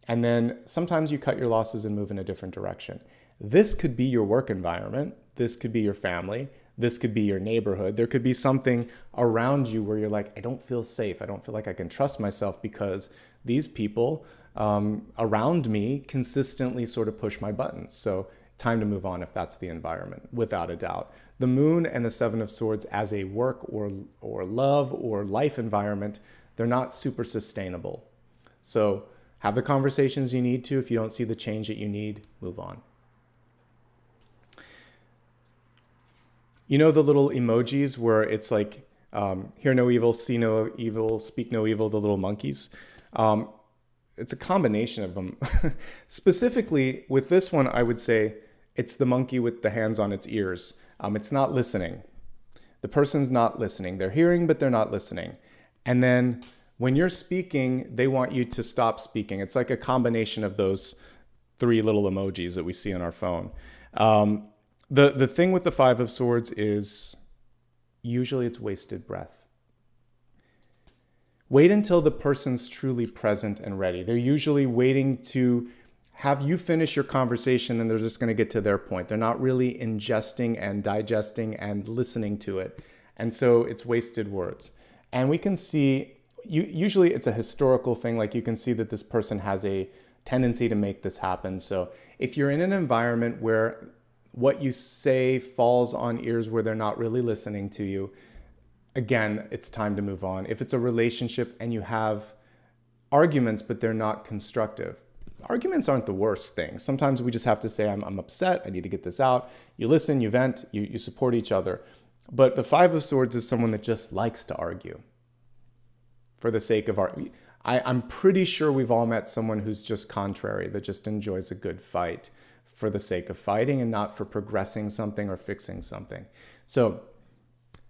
And then sometimes you cut your losses and move in a different direction. This could be your work environment. This could be your family. This could be your neighborhood. There could be something around you where you're like, I don't feel safe. I don't feel like I can trust myself because these people around me consistently sort of push my buttons. So time to move on if that's the environment, without a doubt. The Moon and the Seven of Swords as a work or love or life environment, they're not super sustainable. So have the conversations you need to. If you don't see the change that you need, move on. You know the little emojis where it's like, hear no evil, see no evil, speak no evil, the little monkeys? It's a combination of them. Specifically with this one, I would say it's the monkey with the hands on its ears. It's not listening. The person's not listening. They're hearing, but they're not listening. And then when you're speaking, they want you to stop speaking. It's like a combination of those three little emojis that we see on our phone. The thing with the Five of Swords is usually it's wasted breath. Wait until the person's truly present and ready. They're usually waiting to have you finish your conversation and they're just going to get to their point. They're not really ingesting and digesting and listening to it. And so it's wasted words. And we can see, usually it's a historical thing, like you can see that this person has a tendency to make this happen. So if you're in an environment where what you say falls on ears where they're not really listening to you, again, it's time to move on. If it's a relationship and you have arguments, but they're not constructive, arguments aren't the worst thing. Sometimes we just have to say, I'm upset, I need to get this out. You listen, you vent, you support each other. But the Five of Swords is someone that just likes to argue for the sake of art. I'm pretty sure we've all met someone who's just contrary, that just enjoys a good fight for the sake of fighting and not for progressing something or fixing something. So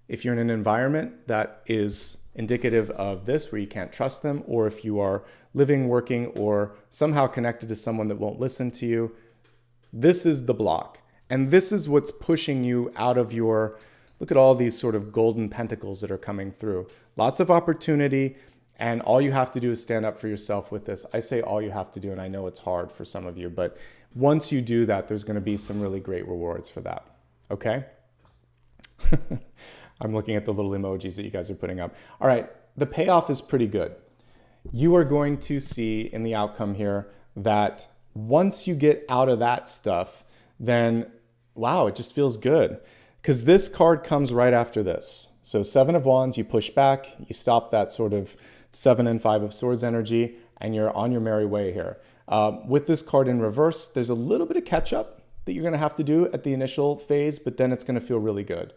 if you're in an environment that is indicative of this, where you can't trust them, or if you are living, working, or somehow connected to someone that won't listen to you, this is the block. And this is what's pushing you out of your, look at all these sort of golden pentacles that are coming through. Lots of opportunity, and all you have to do is stand up for yourself with this. I say all you have to do, and I know it's hard for some of you, but once you do that, there's going to be some really great rewards for that. Okay? I'm looking at the little emojis that you guys are putting up. All right, the payoff is pretty good. You are going to see in the outcome here that once you get out of that stuff, then wow, it just feels good. Because this card comes right after this. So Seven of Wands, you push back, you stop that sort of Seven and Five of Swords energy, and you're on your merry way here. With this card in reverse, there's a little bit of catch up that you're going to have to do at the initial phase, but then it's going to feel really good.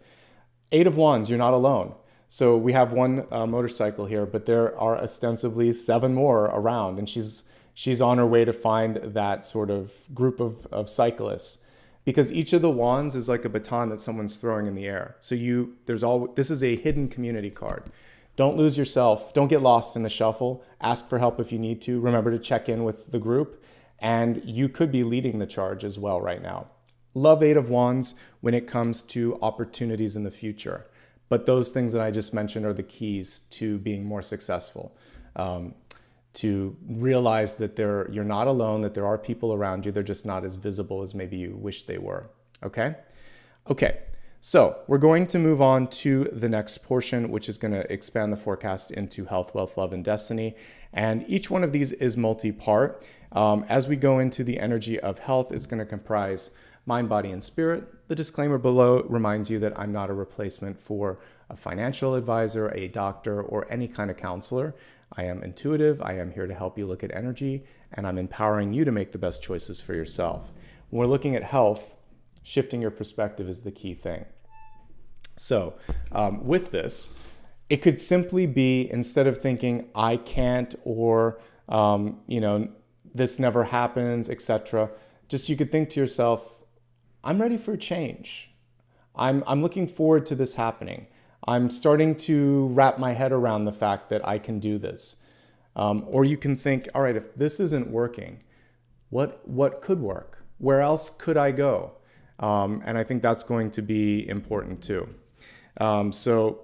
Eight of Wands, you're not alone. So we have one motorcycle here, but there are ostensibly 7 more around, and she's on her way to find that sort of group of cyclists, because each of the wands is like a baton that someone's throwing in the air. So this is a hidden community card. Don't lose yourself. Don't get lost in the shuffle. Ask for help if you need to. Remember to check in with the group, and you could be leading the charge as well right now. Love Eight of Wands when it comes to opportunities in the future. But those things that I just mentioned are the keys to being more successful. To realize that you're not alone, that there are people around you. They're just not as visible as maybe you wish they were. Okay? Okay. So we're going to move on to the next portion, which is going to expand the forecast into health, wealth, love, and destiny. And each one of these is multi-part. As we go into the energy of health, it's going to comprise mind, body, and spirit. The disclaimer below reminds you that I'm not a replacement for a financial advisor, a doctor, or any kind of counselor. I am intuitive. I am here to help you look at energy, and I'm empowering you to make the best choices for yourself. When we're looking at health, shifting your perspective is the key thing. So with this, it could simply be, instead of thinking I can't, or this never happens, etc., just you could think to yourself, I'm ready for change. I'm looking forward to this happening. I'm starting to wrap my head around the fact that I can do this. Or you can think, all right, if this isn't working, What could work? Where else could I go? And I think that's going to be important too. So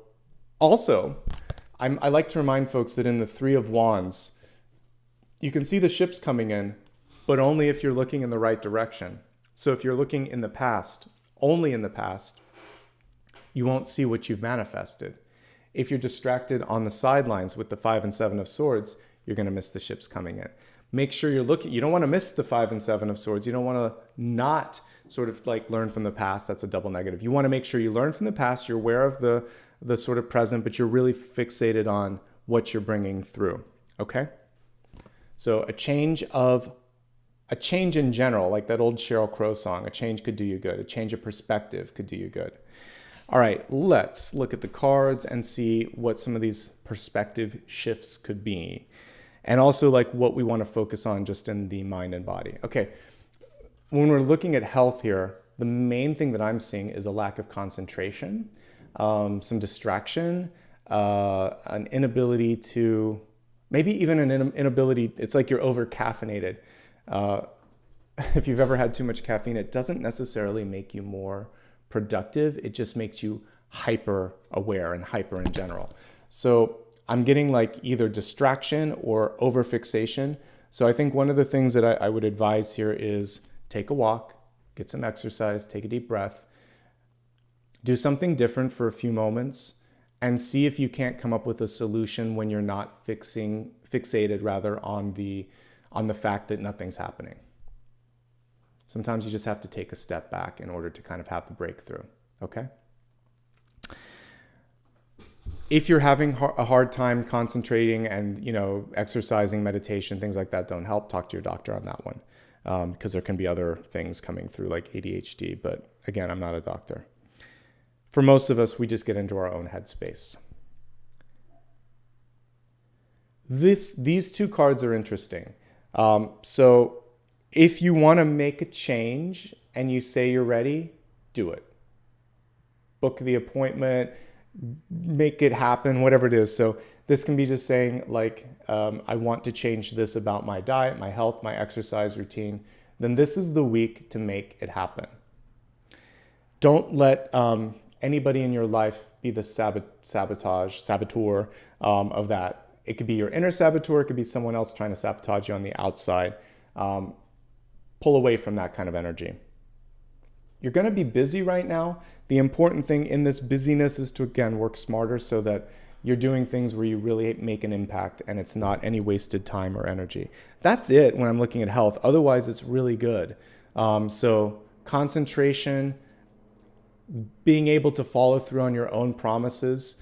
also, I like to remind folks that in the Three of Wands, you can see the ships coming in, but only if you're looking in the right direction. So if you're looking in the past, only in the past, you won't see what you've manifested. If you're distracted on the sidelines with the 5 and 7 of Swords, you're going to miss the ships coming in. Make sure you're looking. You don't want to miss the 5 and 7 of Swords. You don't want to not sort of like learn from the past. That's a double negative. You want to make sure you learn from the past. You're aware of the sort of present, but you're really fixated on what you're bringing through. Okay? So a change in general, like that old Sheryl Crow song, a change could do you good. A change of perspective could do you good. All right, let's look at the cards and see what some of these perspective shifts could be. And also like what we want to focus on just in the mind and body. Okay, when we're looking at health here, the main thing that I'm seeing is a lack of concentration, some distraction, an inability to, maybe even an inability, it's like you're over caffeinated. If you've ever had too much caffeine, it doesn't necessarily make you more productive. It just makes you hyper aware and hyper in general. So I'm getting like either distraction or over fixation. So I think one of the things that I would advise here is take a walk, get some exercise, take a deep breath, do something different for a few moments, and see if you can't come up with a solution when you're not fixated rather on the fact that nothing's happening. Sometimes you just have to take a step back in order to kind of have the breakthrough, okay? If you're having a hard time concentrating and, exercising, meditation, things like that don't help, talk to your doctor on that one, because there can be other things coming through like ADHD, but again, I'm not a doctor. For most of us, we just get into our own headspace. These two cards are interesting. So if you want to make a change and you say you're ready, do it. Book the appointment, make it happen, whatever it is. So this can be just saying like, I want to change this about my diet, my health, my exercise routine. Then this is the week to make it happen. Don't let anybody in your life be the saboteur of that. It could be your inner saboteur. It could be someone else trying to sabotage you on the outside. Pull away from that kind of energy. You're going to be busy right now. The important thing in this busyness is to, again, work smarter so that you're doing things where you really make an impact and it's not any wasted time or energy. That's it when I'm looking at health. Otherwise, it's really good. So concentration, being able to follow through on your own promises,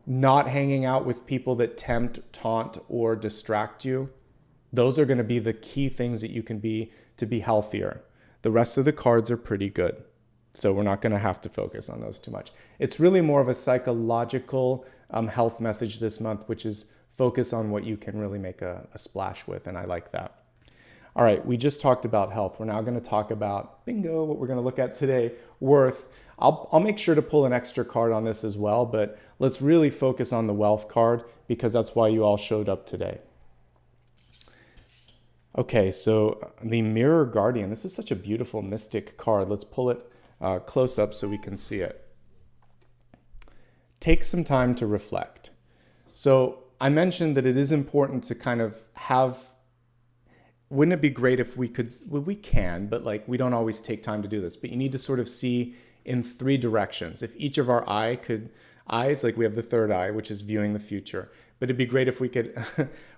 not hanging out with people that tempt, taunt, or distract you. Those are going to be the key things that you can be to be healthier. The rest of the cards are pretty good. So we're not going to have to focus on those too much. It's really more of a psychological health message this month, which is focus on what you can really make a splash with. And I like that. All right, we just talked about health. We're now going to talk about, bingo, what we're going to look at today, worth. I'll make sure to pull an extra card on this as well, but let's really focus on the wealth card because that's why you all showed up today. Okay, so the Mirror Guardian. This is such a beautiful mystic card. Let's pull it close up so we can see it. Take some time to reflect. So I mentioned that it is important to kind of have, wouldn't it be great if we could, well, we can, but like we don't always take time to do this, but you need to sort of see in three directions. If each of our eyes, like we have the third eye, which is viewing the future, but it'd be great if we could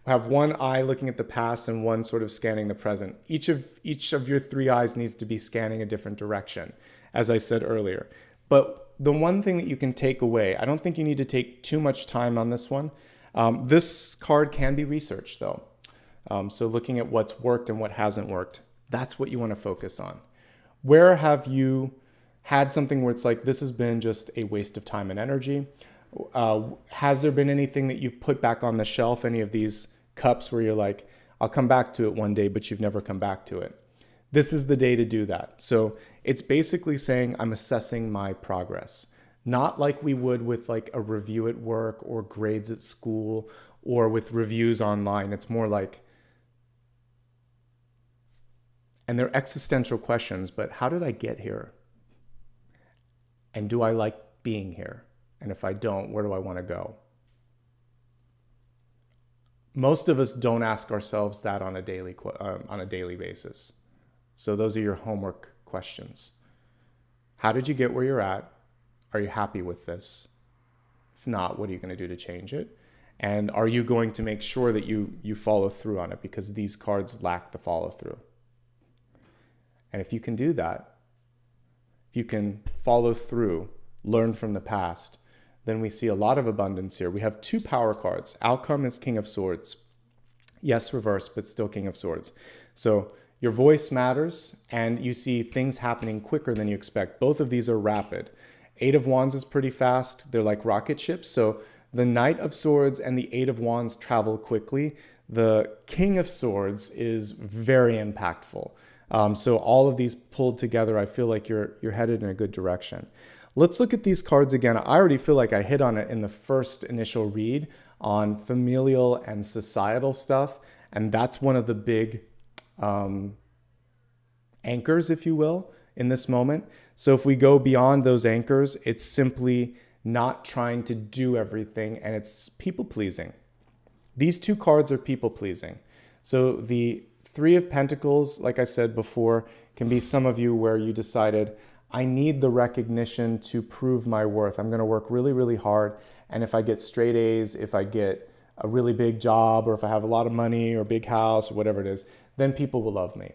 have one eye looking at the past and one sort of scanning the present. Each of your three eyes needs to be scanning a different direction, as I said earlier. But the one thing that you can take away, I don't think you need to take too much time on this one. This card can be researched though. So looking at what's worked and what hasn't worked, that's what you want to focus on. Where have you had something where it's like, this has been just a waste of time and energy? Has there been anything that you've put back on the shelf, any of these cups where you're like, I'll come back to it one day, but you've never come back to it? This is the day to do that. So it's basically saying I'm assessing my progress, not like we would with like a review at work or grades at school or with reviews online. It's more like, And they're existential questions, but how did I get here? And do I like being here? And if I don't, where do I want to go? Most of us don't ask ourselves that on a daily basis. So those are your homework questions. How did you get where you're at? Are you happy with this? If not, what are you going to do to change it? And are you going to make sure that you follow through on it? Because these cards lack the follow through. And if you can do that, if you can follow through, learn from the past, then we see a lot of abundance here. We have 2 power cards. Outcome is King of Swords. Yes, reverse, but still King of Swords. So your voice matters, and you see things happening quicker than you expect. Both of these are rapid. 8 of Wands is pretty fast. They're like rocket ships. So the Knight of Swords and the 8 of Wands travel quickly. The King of Swords is very impactful. So all of these pulled together, I feel like you're headed in a good direction. Let's look at these cards again. I already feel like I hit on it in the first initial read on familial and societal stuff. And that's one of the big anchors, if you will, in this moment. So if we go beyond those anchors, it's simply not trying to do everything, and it's people pleasing. These 2 cards are people pleasing. So the 3 of Pentacles, like I said before, can be some of you where you decided, I need the recognition to prove my worth. I'm going to work really, really hard. And if I get straight A's, if I get a really big job, or if I have a lot of money or big house or whatever it is, then people will love me.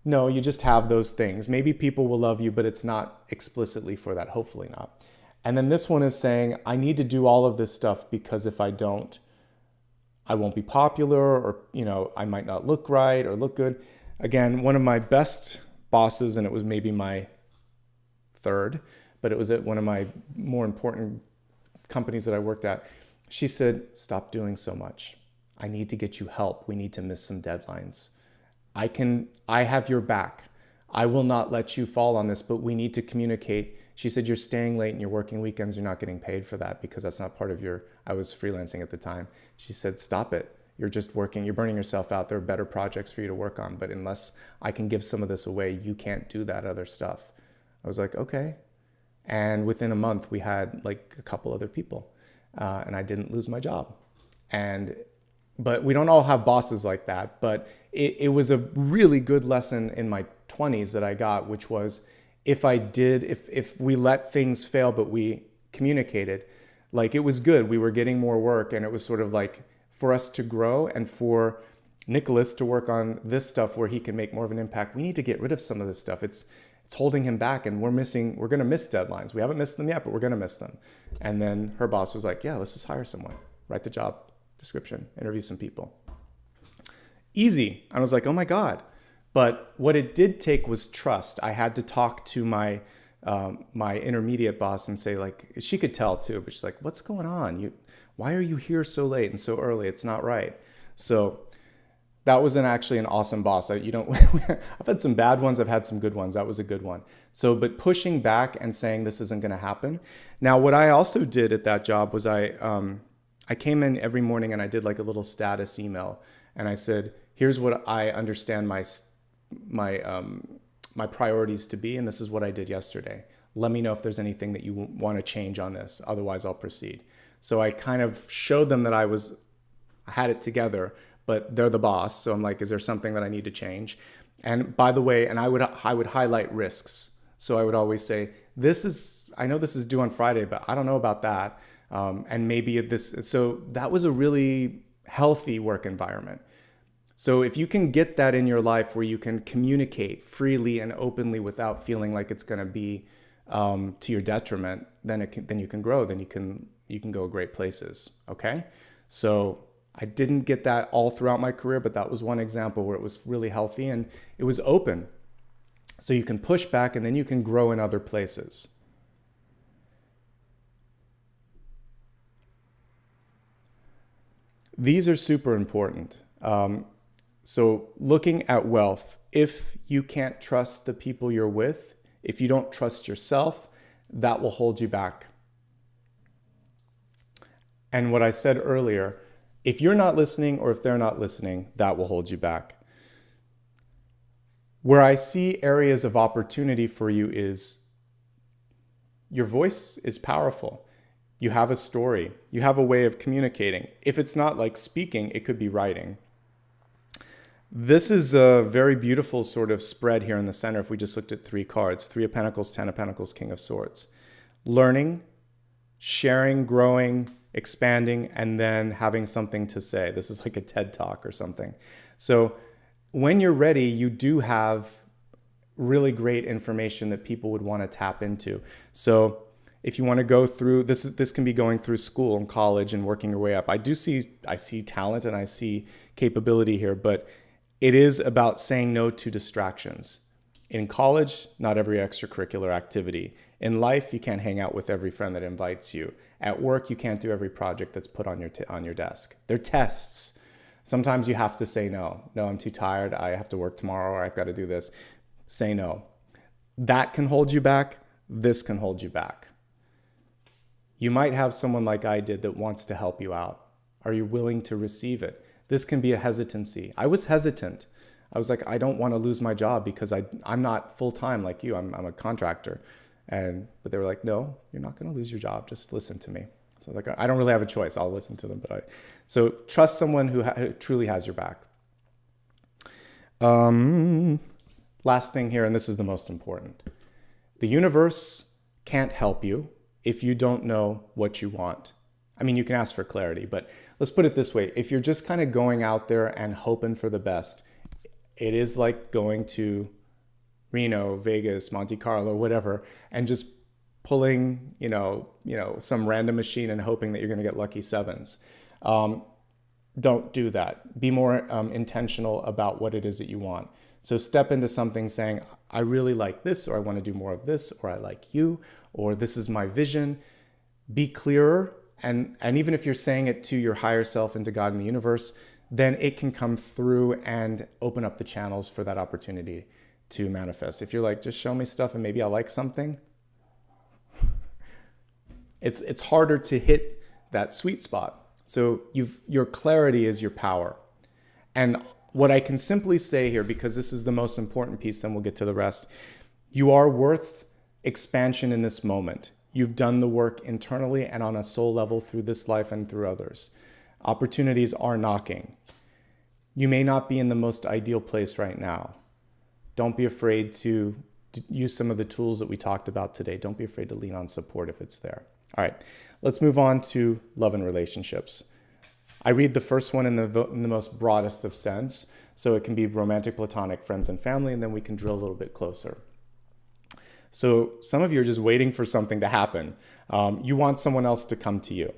No, you just have those things. Maybe people will love you, but it's not explicitly for that. Hopefully not. And then this one is saying, I need to do all of this stuff because if I don't, I won't be popular, or, I might not look right or look good. Again, one of my best bosses, and it was maybe my 3rd, but it was at one of my more important companies that I worked at. She said, stop doing so much. I need to get you help. We need to miss some deadlines. I have your back. I will not let you fall on this, but we need to communicate. She said, you're staying late and you're working weekends. You're not getting paid for that because that's not part of I was freelancing at the time. She said, stop it. You're just working. You're burning yourself out. There are better projects for you to work on. But unless I can give some of this away, you can't do that other stuff. I was like, okay. And within a month, we had like a couple other people and I didn't lose my job. But we don't all have bosses like that. But it was a really good lesson in my 20s that I got, which was if we let things fail, but we communicated, like it was good. We were getting more work, and it was sort of like for us to grow and for Nicholas to work on this stuff where he can make more of an impact. We need to get rid of some of this stuff. It's holding him back, and we're going to miss deadlines. We haven't missed them yet, but we're going to miss them. And then her boss was like, yeah, let's just hire someone, write the job description, interview some people. Easy. I was like, oh my God. But what it did take was trust. I had to talk to my intermediate boss and say, like, she could tell too, but she's like, what's going on? Why are you here so late and so early? It's not right. So that was actually an awesome boss. I've had some bad ones. I've had some good ones. That was a good one. So, but pushing back and saying this isn't going to happen. Now, what I also did at that job was I came in every morning and I did like a little status email, and I said, here's what I understand my priorities to be, and this is what I did yesterday. Let me know if there's anything that you want to change on this. Otherwise, I'll proceed. So I kind of showed them that I had it together, but they're the boss. So I'm like, is there something that I need to change? And by the way, and I would highlight risks. So I would always say, I know this is due on Friday, but I don't know about that. And maybe so that was a really healthy work environment. So if you can get that in your life where you can communicate freely and openly without feeling like it's going to be to your detriment, then you can grow. Then you can go great places. Okay. So I didn't get that all throughout my career, but that was one example where it was really healthy and it was open. So you can push back and then you can grow in other places. These are super important. So looking at wealth, if you can't trust the people you're with, if you don't trust yourself, that will hold you back. And what I said earlier, if you're not listening or if they're not listening, that will hold you back. Where I see areas of opportunity for you is your voice is powerful. You have a story. You have a way of communicating. If it's not like speaking, it could be writing. This is a very beautiful sort of spread here in the center if we just looked at 3 cards. 3 of Pentacles, 10 of Pentacles, King of Swords. Learning, sharing, growing, expanding, and then having something to say. This is like a TED Talk or something. So when you're ready, you do have really great information that people would want to tap into. So if you want to go through, this can be going through school and college and working your way up. I see talent and I see capability here, but it is about saying no to distractions. In college, not every extracurricular activity. In life, you can't hang out with every friend that invites you. At work, you can't do every project that's put on your desk. They're tests. Sometimes you have to say no. No, I'm too tired. I have to work tomorrow, or I've got to do this. Say no. That can hold you back. This can hold you back. You might have someone like I did that wants to help you out. Are you willing to receive it? This can be a hesitancy. I was hesitant. I was like, I don't want to lose my job because I'm not full-time like you. I'm a contractor. But they were like, no, you're not going to lose your job. Just listen to me. So like, I don't really have a choice. I'll listen to them. So trust someone who truly has your back. Last thing here, and this is the most important. The universe can't help you if you don't know what you want. I mean, you can ask for clarity, but let's put it this way. If you're just kind of going out there and hoping for the best, it is like going to Reno, Vegas, Monte Carlo, whatever, and just pulling, some random machine and hoping that you're going to get lucky sevens. Don't do that. Be more intentional about what it is that you want. So step into something saying, I really like this, or I want to do more of this, or I like you, or this is my vision. Be clearer. And even if you're saying it to your higher self and to God in the universe, then it can come through and open up the channels for that opportunity to manifest. If you're like, just show me stuff and maybe I'll like something, it's harder to hit that sweet spot. So your clarity is your power. And what I can simply say here, because this is the most important piece, then we'll get to the rest. You are worth expansion in this moment. You've done the work internally and on a soul level through this life and through others. Opportunities are knocking. You may not be in the most ideal place right now. Don't be afraid to use some of the tools that we talked about today. Don't be afraid to lean on support if it's there. All right, let's move on to love and relationships. I read the first one in the most broadest of sense. So it can be romantic, platonic, friends and family, and then we can drill a little bit closer. So some of you are just waiting for something to happen. You want someone else to come to you.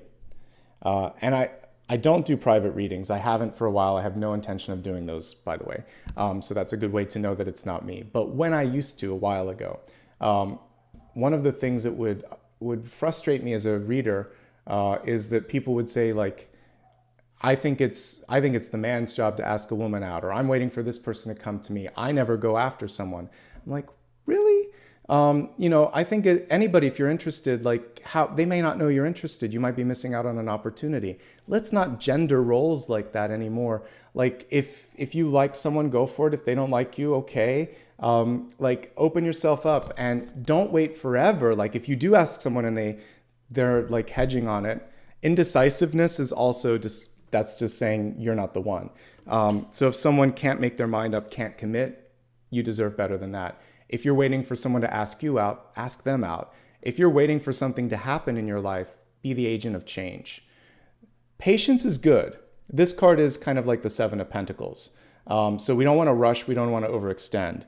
And I don't do private readings. I haven't for a while. I have no intention of doing those, by the way. So that's a good way to know that it's not me. But when I used to a while ago, one of the things that would frustrate me as a reader is that people would say like, I think it's the man's job to ask a woman out, or I'm waiting for this person to come to me. I never go after someone. I'm like, really? I think anybody, if you're interested, they may not know you're interested. You might be missing out on an opportunity. Let's not gender roles like that anymore. Like if you like someone, go for it. If they don't like you, okay. Open yourself up and don't wait forever. Like if you do ask someone and they're like hedging on it, indecisiveness is also that's just saying you're not the one. So if someone can't make their mind up, can't commit, you deserve better than that. If you're waiting for someone to ask you out, ask them out. If you're waiting for something to happen in your life, be the agent of change. Patience is good. This card is kind of like the Seven of Pentacles. So we don't want to rush. We don't want to overextend.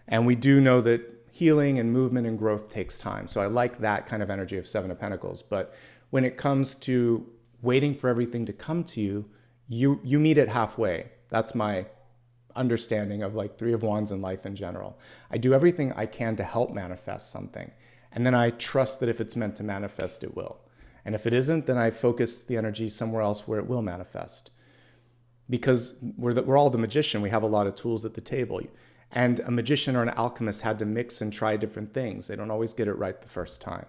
And we do know that healing and movement and growth takes time. So I like that kind of energy of Seven of Pentacles. But when it comes to waiting for everything to come to you, you meet it halfway. That's my understanding of like Three of Wands and life in general. I do everything I can to help manifest something. And then I trust that if it's meant to manifest, it will. And if it isn't, then I focus the energy somewhere else where it will manifest. Because we're all the magician. We have a lot of tools at the table. And a magician or an alchemist had to mix and try different things. They don't always get it right the first time.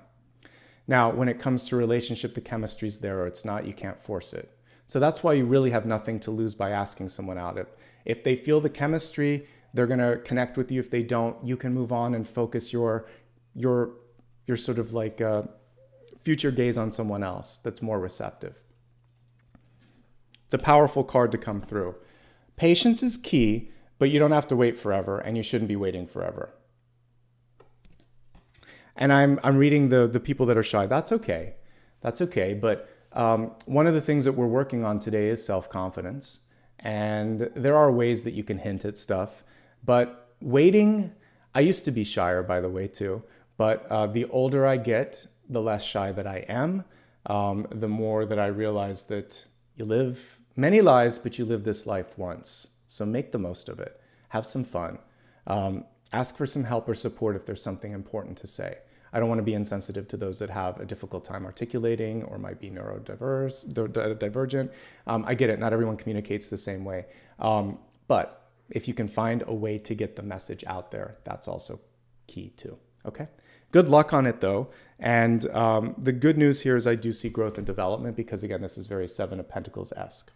Now, when it comes to relationship, the chemistry's there or it's not, you can't force it. So that's why you really have nothing to lose by asking someone out. If they feel the chemistry, They're going to connect with you. If they don't, you can move on and focus your sort of like future gaze on someone else that's more receptive. It's a powerful card to come through. Patience is key, but you don't have to wait forever, and you shouldn't be waiting forever. And I'm reading the people that are shy. That's okay. That's okay. But one of the things that we're working on today is self-confidence. And there are ways that you can hint at stuff. But waiting, I used to be shyer, by the way, too. But the older I get, the less shy that I am. The more that I realize that you live many lives, but you live this life once. So make the most of it. Have some fun. Ask for some help or support if there's something important to say. I don't want to be insensitive to those that have a difficult time articulating or might be neurodivergent. I get it. Not everyone communicates the same way. But if you can find a way to get the message out there, that's also key too. Okay. Good luck on it though. And the good news here is I do see growth and development because again, this is very Seven of Pentacles-esque.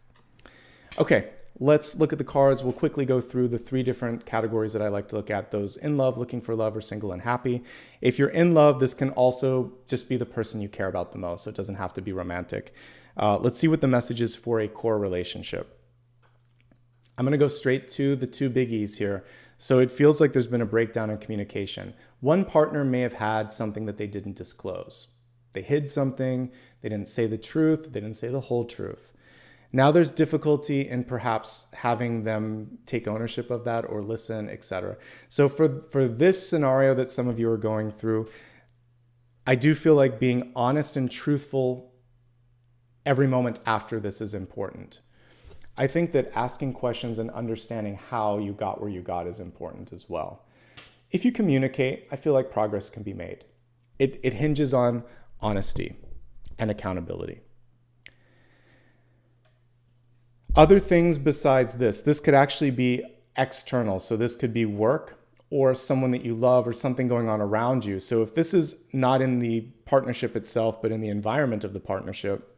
Okay. Let's look at the cards. We'll quickly go through the 3 different categories that I like to look at. Those in love, looking for love, or single and happy. If you're in love, this can also just be the person you care about the most. So it doesn't have to be romantic. Let's see what the message is for a core relationship. I'm going to go straight to the 2 biggies here. So it feels like there's been a breakdown in communication. One partner may have had something that they didn't disclose. They hid something. They didn't say the truth. They didn't say the whole truth. Now there's difficulty in perhaps having them take ownership of that or listen, etc. So for this scenario that some of you are going through, I do feel like being honest and truthful every moment after this is important. I think that asking questions and understanding how you got where you got is important as well. If you communicate, I feel like progress can be made. It hinges on honesty and accountability. Other things besides this could actually be external. So this could be work or someone that you love or something going on around you. So if this is not in the partnership itself, but in the environment of the partnership,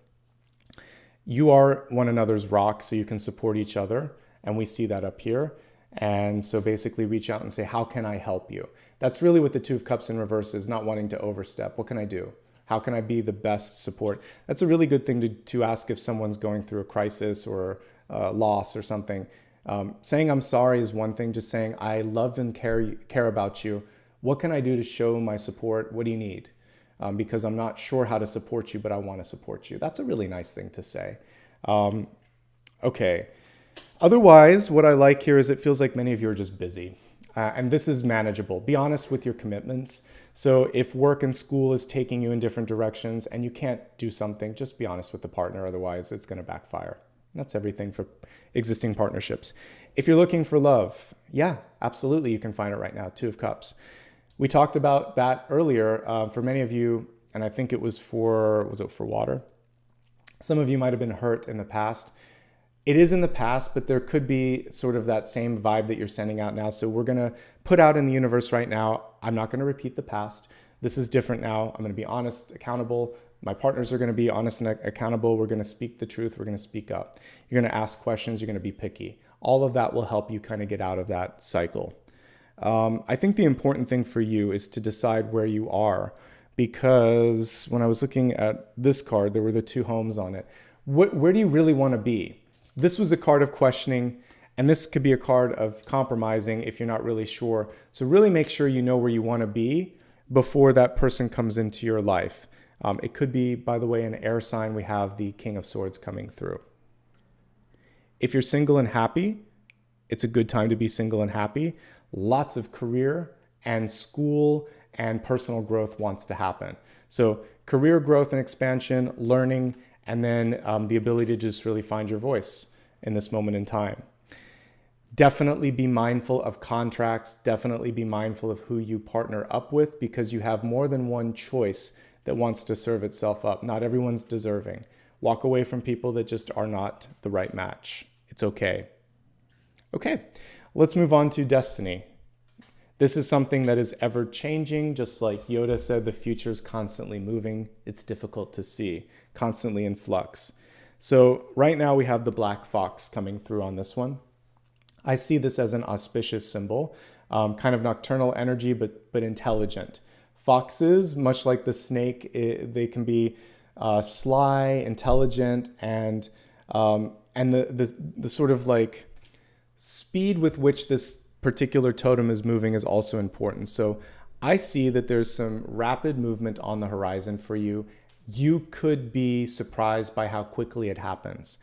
you are one another's rock, so you can support each other. And we see that up here. And so basically reach out and say, how can I help you? That's really what the 2 of Cups in reverse is, not wanting to overstep. What can I do? How can I be the best support? That's a really good thing to ask if someone's going through a crisis or loss or something. Saying I'm sorry is one thing. Just saying I love and care about you. What can I do to show my support? What do you need? Because I'm not sure how to support you, but I want to support you. That's a really nice thing to say. Okay. Otherwise, what I like here is it feels like many of you are just busy. And this is manageable. Be honest with your commitments. So if work and school is taking you in different directions and you can't do something, just be honest with the partner. Otherwise, it's going to backfire. That's everything for existing partnerships. If you're looking for love, yeah, absolutely. You can find it right now. 2 of Cups. We talked about that earlier. For many of you, and I think it was for water? Some of you might have been hurt in the past. It is in the past, but there could be sort of that same vibe that you're sending out now. So we're going to put out in the universe right now. I'm not going to repeat the past. This is different now. I'm going to be honest, accountable. My partners are going to be honest and accountable. We're going to speak the truth. We're going to speak up. You're going to ask questions. You're going to be picky. All of that will help you kind of get out of that cycle. I think the important thing for you is to decide where you are, because when I was looking at this card, there were the 2 homes on it. Where do you really want to be? This was a card of questioning, and this could be a card of compromising if you're not really sure. So really make sure you know where you want to be before that person comes into your life. It could be, by the way, an air sign. We have the King of Swords coming through. If you're single and happy, it's a good time to be single and happy. Lots of career and school and personal growth wants to happen. So career growth and expansion, learning, and then the ability to just really find your voice in this moment in time. Definitely be mindful of contracts. Definitely be mindful of who you partner up with, because you have more than one choice that wants to serve itself up. Not everyone's deserving. Walk away from people that just are not the right match. It's okay. Okay, let's move on to destiny. This is something that is ever changing. Just like Yoda said, the future is constantly moving. It's difficult to see, constantly in flux. So right now we have the Black Fox coming through on this one. I see this as an auspicious symbol, kind of nocturnal energy, but intelligent. Foxes, much like the snake, they can be sly, intelligent, and the sort of like speed with which this particular totem is moving is also important. So I see that there's some rapid movement on the horizon for you. You could be surprised by how quickly it happens.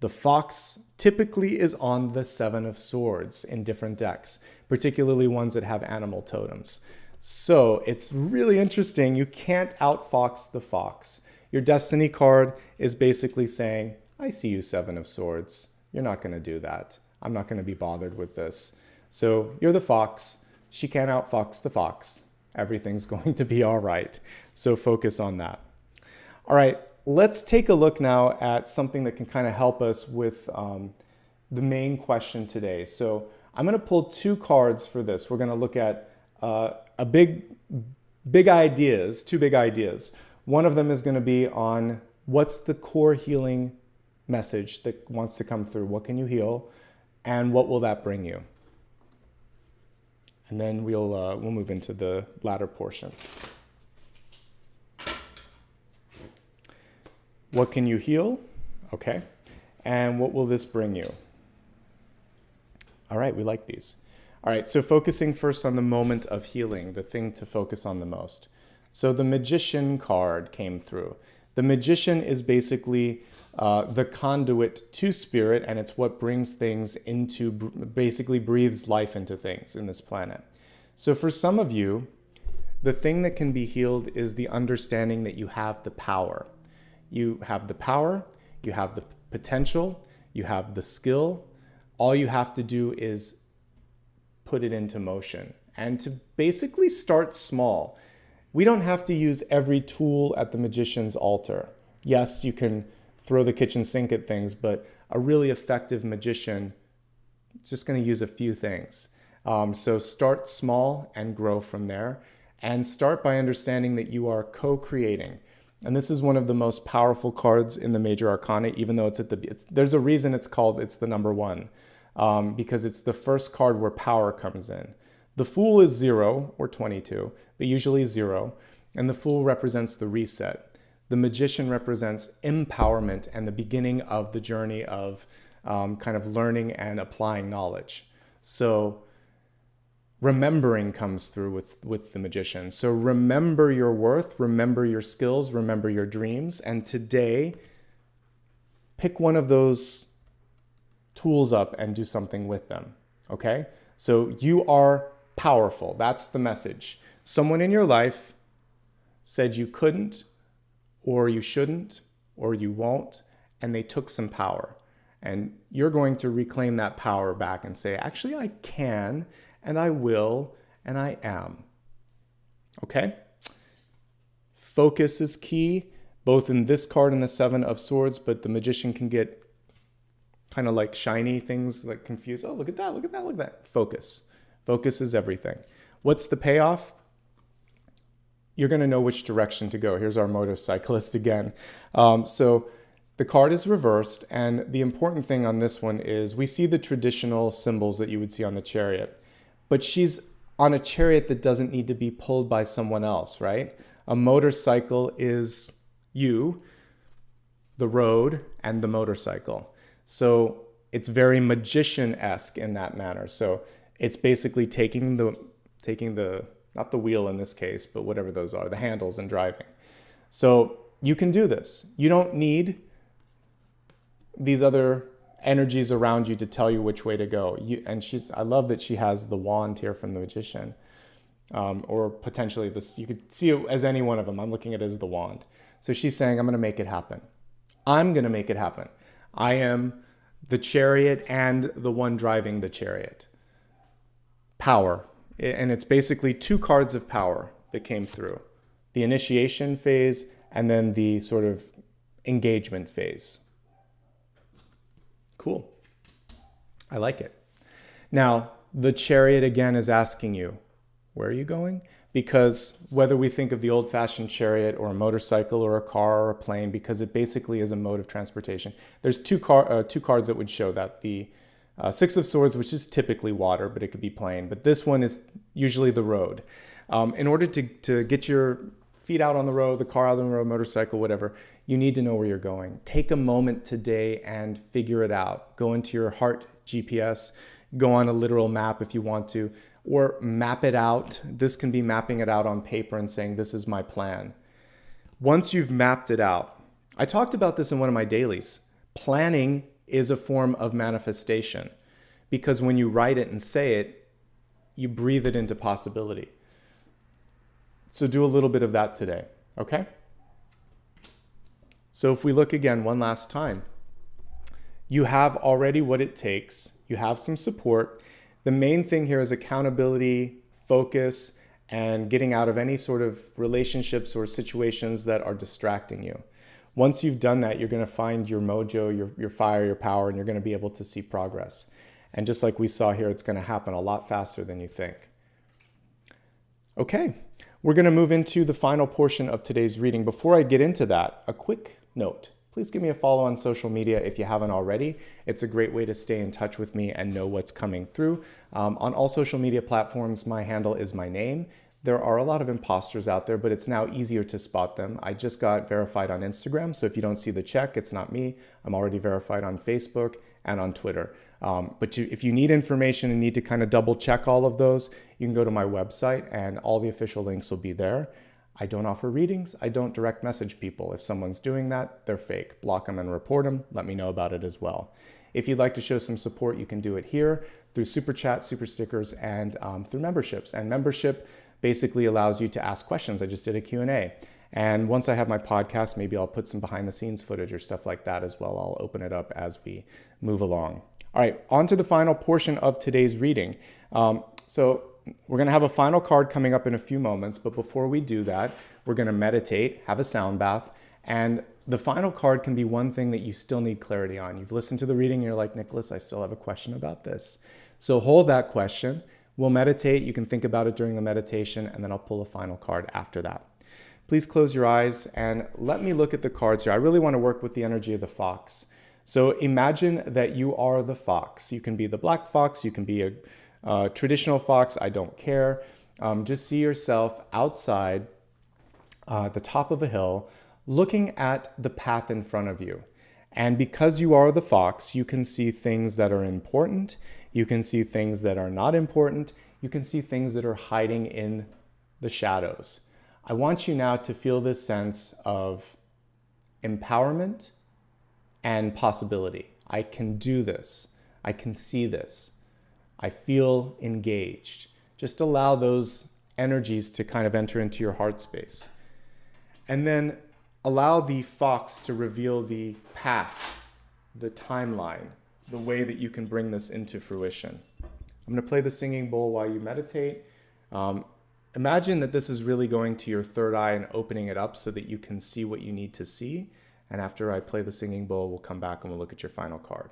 The fox typically is on the Seven of Swords in different decks, particularly ones that have animal totems. So it's really interesting. You can't outfox the fox. Your destiny card is basically saying, I see you, Seven of Swords. You're not going to do that. I'm not going to be bothered with this. So you're the fox. She can't outfox the fox. Everything's going to be all right. So focus on that. All right, let's take a look now at something that can kind of help us with the main question today. So I'm going to pull two cards for this. We're going to look at two big ideas. One of them is going to be on what's the core healing message that wants to come through. What can you heal? And what will that bring you? And then we'll move into the latter portion. What can you heal? Okay. And what will this bring you? All right, we like these. All right, so focusing first on the moment of healing, the thing to focus on the most. So the Magician card came through. The Magician is basically the conduit to spirit, and it's what brings things into, basically breathes life into things in this planet. So for some of you, the thing that can be healed is the understanding that you have the power. You have the power, you have the potential, you have the skill. All you have to do is put it into motion and to basically start small. We don't have to use every tool at the magician's altar. Yes, you can throw the kitchen sink at things, but a really effective magician is just going to use a few things. So start small and grow from there. And start by understanding that you are co-creating. And this is one of the most powerful cards in the major arcana, even though there's a reason it's the number one, because it's the first card where power comes in. The Fool is 0 or 22, but usually 0. And the Fool represents the reset. The Magician represents empowerment and the beginning of the journey of kind of learning and applying knowledge. So remembering comes through with the Magician. So remember your worth, remember your skills, remember your dreams. And today, pick one of those tools up and do something with them, okay? So you are powerful. That's the message. Someone in your life said you couldn't, or you shouldn't, or you won't, and they took some power. And you're going to reclaim that power back and say, actually, I can, and I will, and I am. Okay? Focus is key, both in this card and the Seven of Swords, but the Magician can get kind of like shiny things, like confused. Oh, look at that, look at that, look at that. Focus. Focus is everything. What's the payoff? You're going to know which direction to go. Here's our motorcyclist again. So the card is reversed, and the important thing on this one is we see the traditional symbols that you would see on the chariot. But she's on a chariot that doesn't need to be pulled by someone else, right? A motorcycle is you, the road, and the motorcycle. So it's very magician-esque in that manner. So it's basically taking the, not the wheel in this case, but whatever those are, the handles, and driving. So you can do this. You don't need these other energies around you to tell you which way to go. I love that she has the wand here from the Magician, or potentially this, you could see it as any one of them. I'm looking at it as the wand. So she's saying, I'm going to make it happen. I'm going to make it happen. I am the chariot and the one driving the chariot. Power. And it's basically two cards of power that came through. The initiation phase and then the sort of engagement phase. Cool. I like it. Now, the chariot again is asking you, where are you going? Because whether we think of the old-fashioned chariot or a motorcycle or a car or a plane, because it basically is a mode of transportation. There's two cards that would show that. The Six of Swords, which is typically water, but it could be plain. But this one is usually the road. In order to get your feet out on the road, the car out on the road, motorcycle, whatever, you need to know where you're going. Take a moment today and figure it out. Go into your heart GPS, go on a literal map if you want to, or map it out. This can be mapping it out on paper and saying, this is my plan. Once you've mapped it out, I talked about this in one of my dailies. Planning is a form of manifestation because when you write it and say it, you breathe it into possibility. So do a little bit of that today, okay? So if we look again one last time, you have already what it takes. You have some support. The main thing here is accountability, focus, and getting out of any sort of relationships or situations that are distracting you. Once you've done that, you're going to find your mojo, your fire, your power, and you're going to be able to see progress. And just like we saw here, it's going to happen a lot faster than you think. Okay, we're going to move into the final portion of today's reading. Before I get into that, a quick note. Please give me a follow on social media if you haven't already. It's a great way to stay in touch with me and know what's coming through. On all social media platforms, my handle is my name. There are a lot of imposters out there, but it's now easier to spot them. I just got verified on Instagram, so if you don't see the check, it's not me. I'm already verified on Facebook and on Twitter. If you need information and need to kind of double check all of those, you can go to my website and all the official links will be there. I don't offer readings. I don't direct message people. If someone's doing that, they're fake. Block them and report them. Let me know about it as well. If you'd like to show some support, you can do it here through Super Chat, Super Stickers, and through memberships. And membership basically allows you to ask questions. I just did a Q&A. And once I have my podcast, maybe I'll put some behind the scenes footage or stuff like that as well. I'll open it up as we move along. All right, on to the final portion of today's reading. So we're going to have a final card coming up in a few moments, but before we do that, we're going to meditate, have a sound bath, and the final card can be one thing that you still need clarity on. You've listened to the reading and you're like, Nicholas, I still have a question about this. So hold that question. We'll meditate. You can think about it during the meditation, and then I'll pull a final card after that. Please close your eyes and let me look at the cards here. I really want to work with the energy of the fox. So imagine that you are the fox. You can be the black fox. You can be a traditional fox. I don't care. Just see yourself outside the top of a hill looking at the path in front of you. And because you are the fox, you can see things that are important. You can see things that are not important. You can see things that are hiding in the shadows. I want you now to feel this sense of empowerment and possibility. I can do this. I can see this. I feel engaged. Just allow those energies to kind of enter into your heart space. And then allow the fox to reveal the path, the timeline, the way that you can bring this into fruition. I'm going to play the singing bowl while you meditate. Imagine that this is really going to your third eye and opening it up so that you can see what you need to see. And after I play the singing bowl, we'll come back and we'll look at your final card.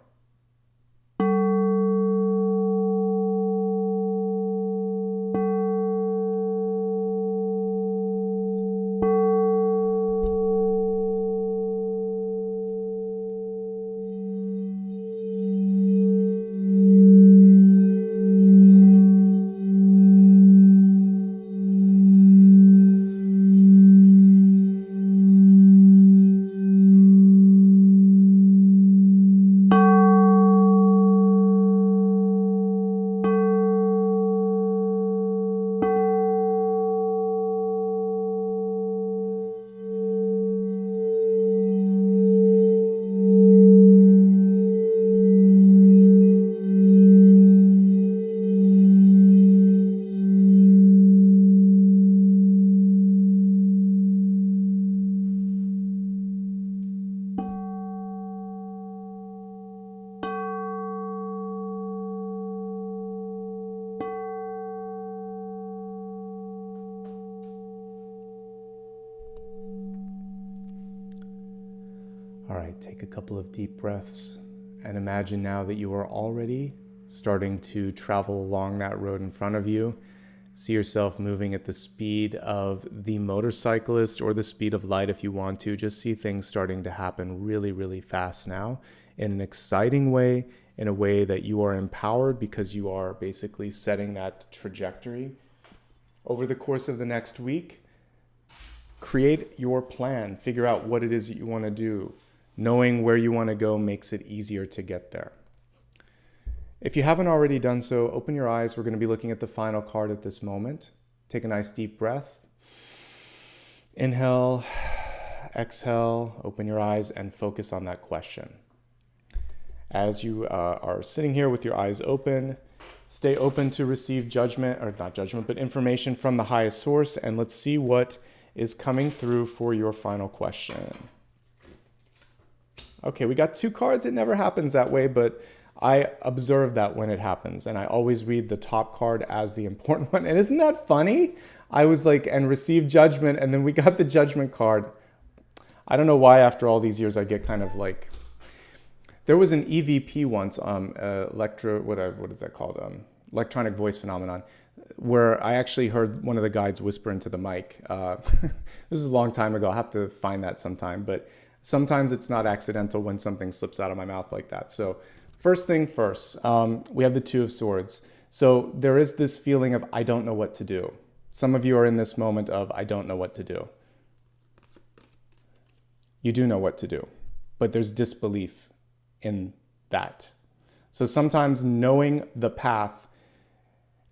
All right, take a couple of deep breaths and imagine now that you are already starting to travel along that road in front of you. See yourself moving at the speed of the motorcyclist or the speed of light if you want to. Just see things starting to happen really, really fast now in an exciting way, in a way that you are empowered because you are basically setting that trajectory. Over the course of the next week, create your plan. Figure out what it is that you want to do. Knowing where you want to go makes it easier to get there. If you haven't already done so, open your eyes. We're going to be looking at the final card at this moment. Take a nice deep breath. Inhale, exhale, open your eyes and focus on that question. As you are sitting here with your eyes open, stay open to receive judgment, or not judgment, but information from the highest source, and let's see what is coming through for your final question. Okay, we got 2 cards. It never happens that way, but I observe that when it happens, and I always read the top card as the important one. And isn't that funny? I was like, and receive judgment, and then we got the judgment card. I don't know why after all these years I get kind of like, there was an EVP once, what is that called? Electronic voice phenomenon, where I actually heard one of the guides whisper into the mic. This is a long time ago. I'll have to find that sometime, but sometimes it's not accidental when something slips out of my mouth like that. So first thing first, we have the 2 of Swords. So there is this feeling of, I don't know what to do. Some of you are in this moment of, I don't know what to do. You do know what to do, but there's disbelief in that. So sometimes knowing the path,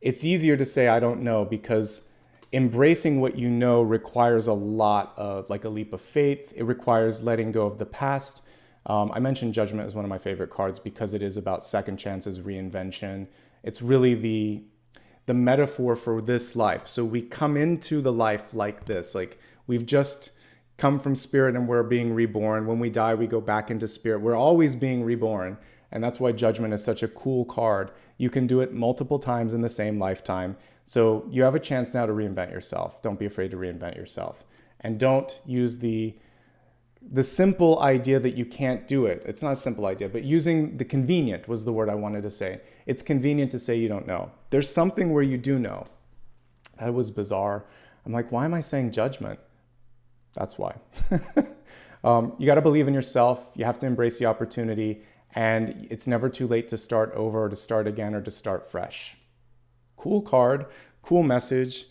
it's easier to say, I don't know, because embracing what you know requires a lot of, like a leap of faith. It requires letting go of the past. I mentioned Judgment as one of my favorite cards because it is about second chances, reinvention. It's really the metaphor for this life. So we come into the life like this, like we've just come from spirit and we're being reborn. When we die, we go back into spirit. We're always being reborn. And that's why Judgment is such a cool card. You can do it multiple times in the same lifetime. So you have a chance now to reinvent yourself. Don't be afraid to reinvent yourself. And don't use the simple idea that you can't do it. It's not a simple idea, but using the convenient was the word I wanted to say. It's convenient to say you don't know. There's something where you do know. That was bizarre. I'm like, why am I saying Judgment? That's why. You got to believe in yourself. You have to embrace the opportunity. And it's never too late to start over or to start again or to start fresh. Cool card, cool message,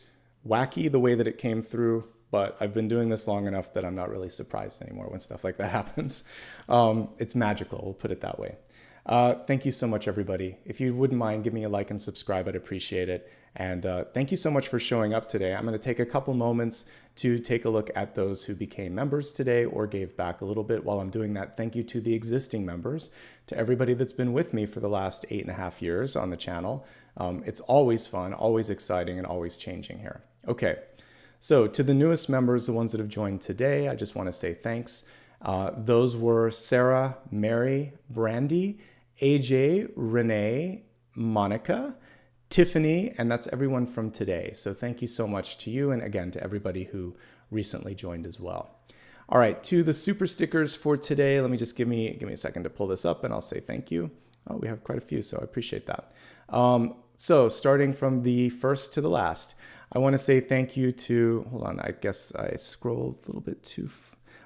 wacky the way that it came through, but I've been doing this long enough that I'm not really surprised anymore when stuff like that happens. It's magical, we'll put it that way. Thank you so much, everybody. If you wouldn't mind, give me a like and subscribe. I'd appreciate it. And thank you so much for showing up today. I'm going to take a couple moments to take a look at those who became members today or gave back a little bit. While I'm doing that, thank you to the existing members, to everybody that's been with me for the last 8.5 years on the channel. It's always fun, always exciting, and always changing here. Okay, so to the newest members, the ones that have joined today, I just want to say thanks. Those were Sarah, Mary, Brandy, AJ, Renee, Monica, Tiffany, and that's everyone from today. So thank you so much to you, and again to everybody who recently joined as well. All right, to the super stickers for today, let me just give me a second to pull this up and I'll say thank you. Oh, we have quite a few, so I appreciate that. So starting from the first to the last, I want to say thank you to, hold on, I guess I scrolled a little bit too.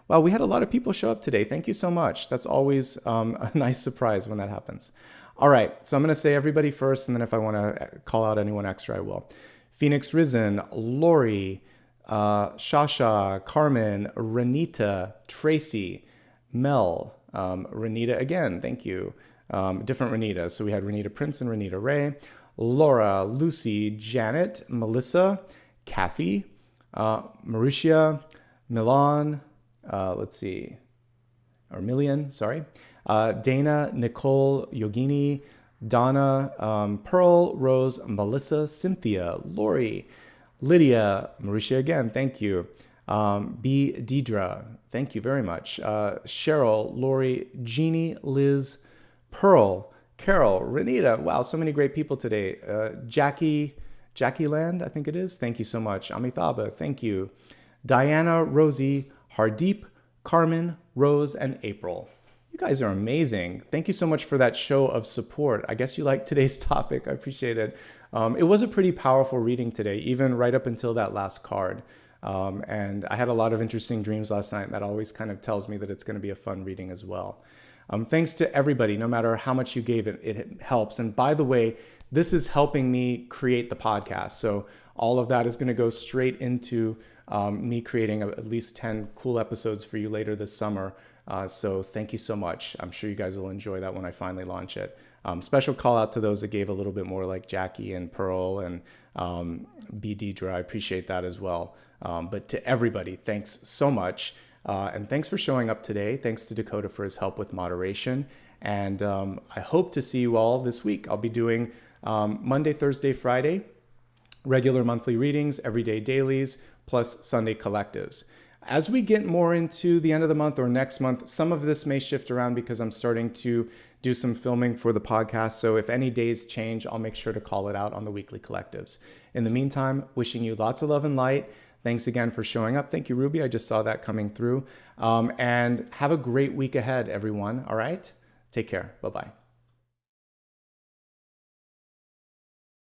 Wow, we had a lot of people show up today. Thank you so much. That's always a nice surprise when that happens. All right, so I'm going to say everybody first, and then if I want to call out anyone extra, I will. Phoenix Risen, Lori, Shasha, Carmen, Renita, Tracy, Mel, Renita again, thank you. Different Renita. So we had Renita Prince and Renita Ray, Laura, Lucy, Janet, Melissa, Kathy, Mauricia, Milan, let's see, or Million, sorry. Dana, Nicole, Yogini, Donna, Pearl, Rose, Melissa, Cynthia, Lori, Lydia, Mauricia again, thank you. B. Deidre, thank you very much. Cheryl, Lori, Jeannie, Liz, Pearl, Carol, Renita, wow, so many great people today. Jackie Land, I think it is, thank you so much. Amitabha, thank you. Diana, Rosie, Hardeep, Carmen, Rose, and April. You guys are amazing. Thank you so much for that show of support. I guess you liked today's topic. I appreciate it. It was a pretty powerful reading today, even right up until that last card. And I had a lot of interesting dreams last night, and that always kind of tells me that it's going to be a fun reading as well. Thanks to everybody, no matter how much you gave it helps. And by the way, this is helping me create the podcast. So all of that is going to go straight into me creating at least 10 cool episodes for you later this summer. So thank you so much. I'm sure you guys will enjoy that when I finally launch it. Special call out to those that gave a little bit more, like Jackie and Pearl and B. Deidre. I appreciate that as well. But to everybody, thanks so much. And thanks for showing up today. Thanks to Dakota for his help with moderation. And I hope to see you all this week. I'll be doing Monday, Thursday, Friday, regular monthly readings, everyday dailies, plus Sunday collectives. As we get more into the end of the month or next month, some of this may shift around because I'm starting to do some filming for the podcast. So if any days change, I'll make sure to call it out on the weekly collectives. In the meantime, wishing you lots of love and light. Thanks again for showing up. Thank you, Ruby. I just saw that coming through. And have a great week ahead, everyone. All right? Take care. Bye-bye.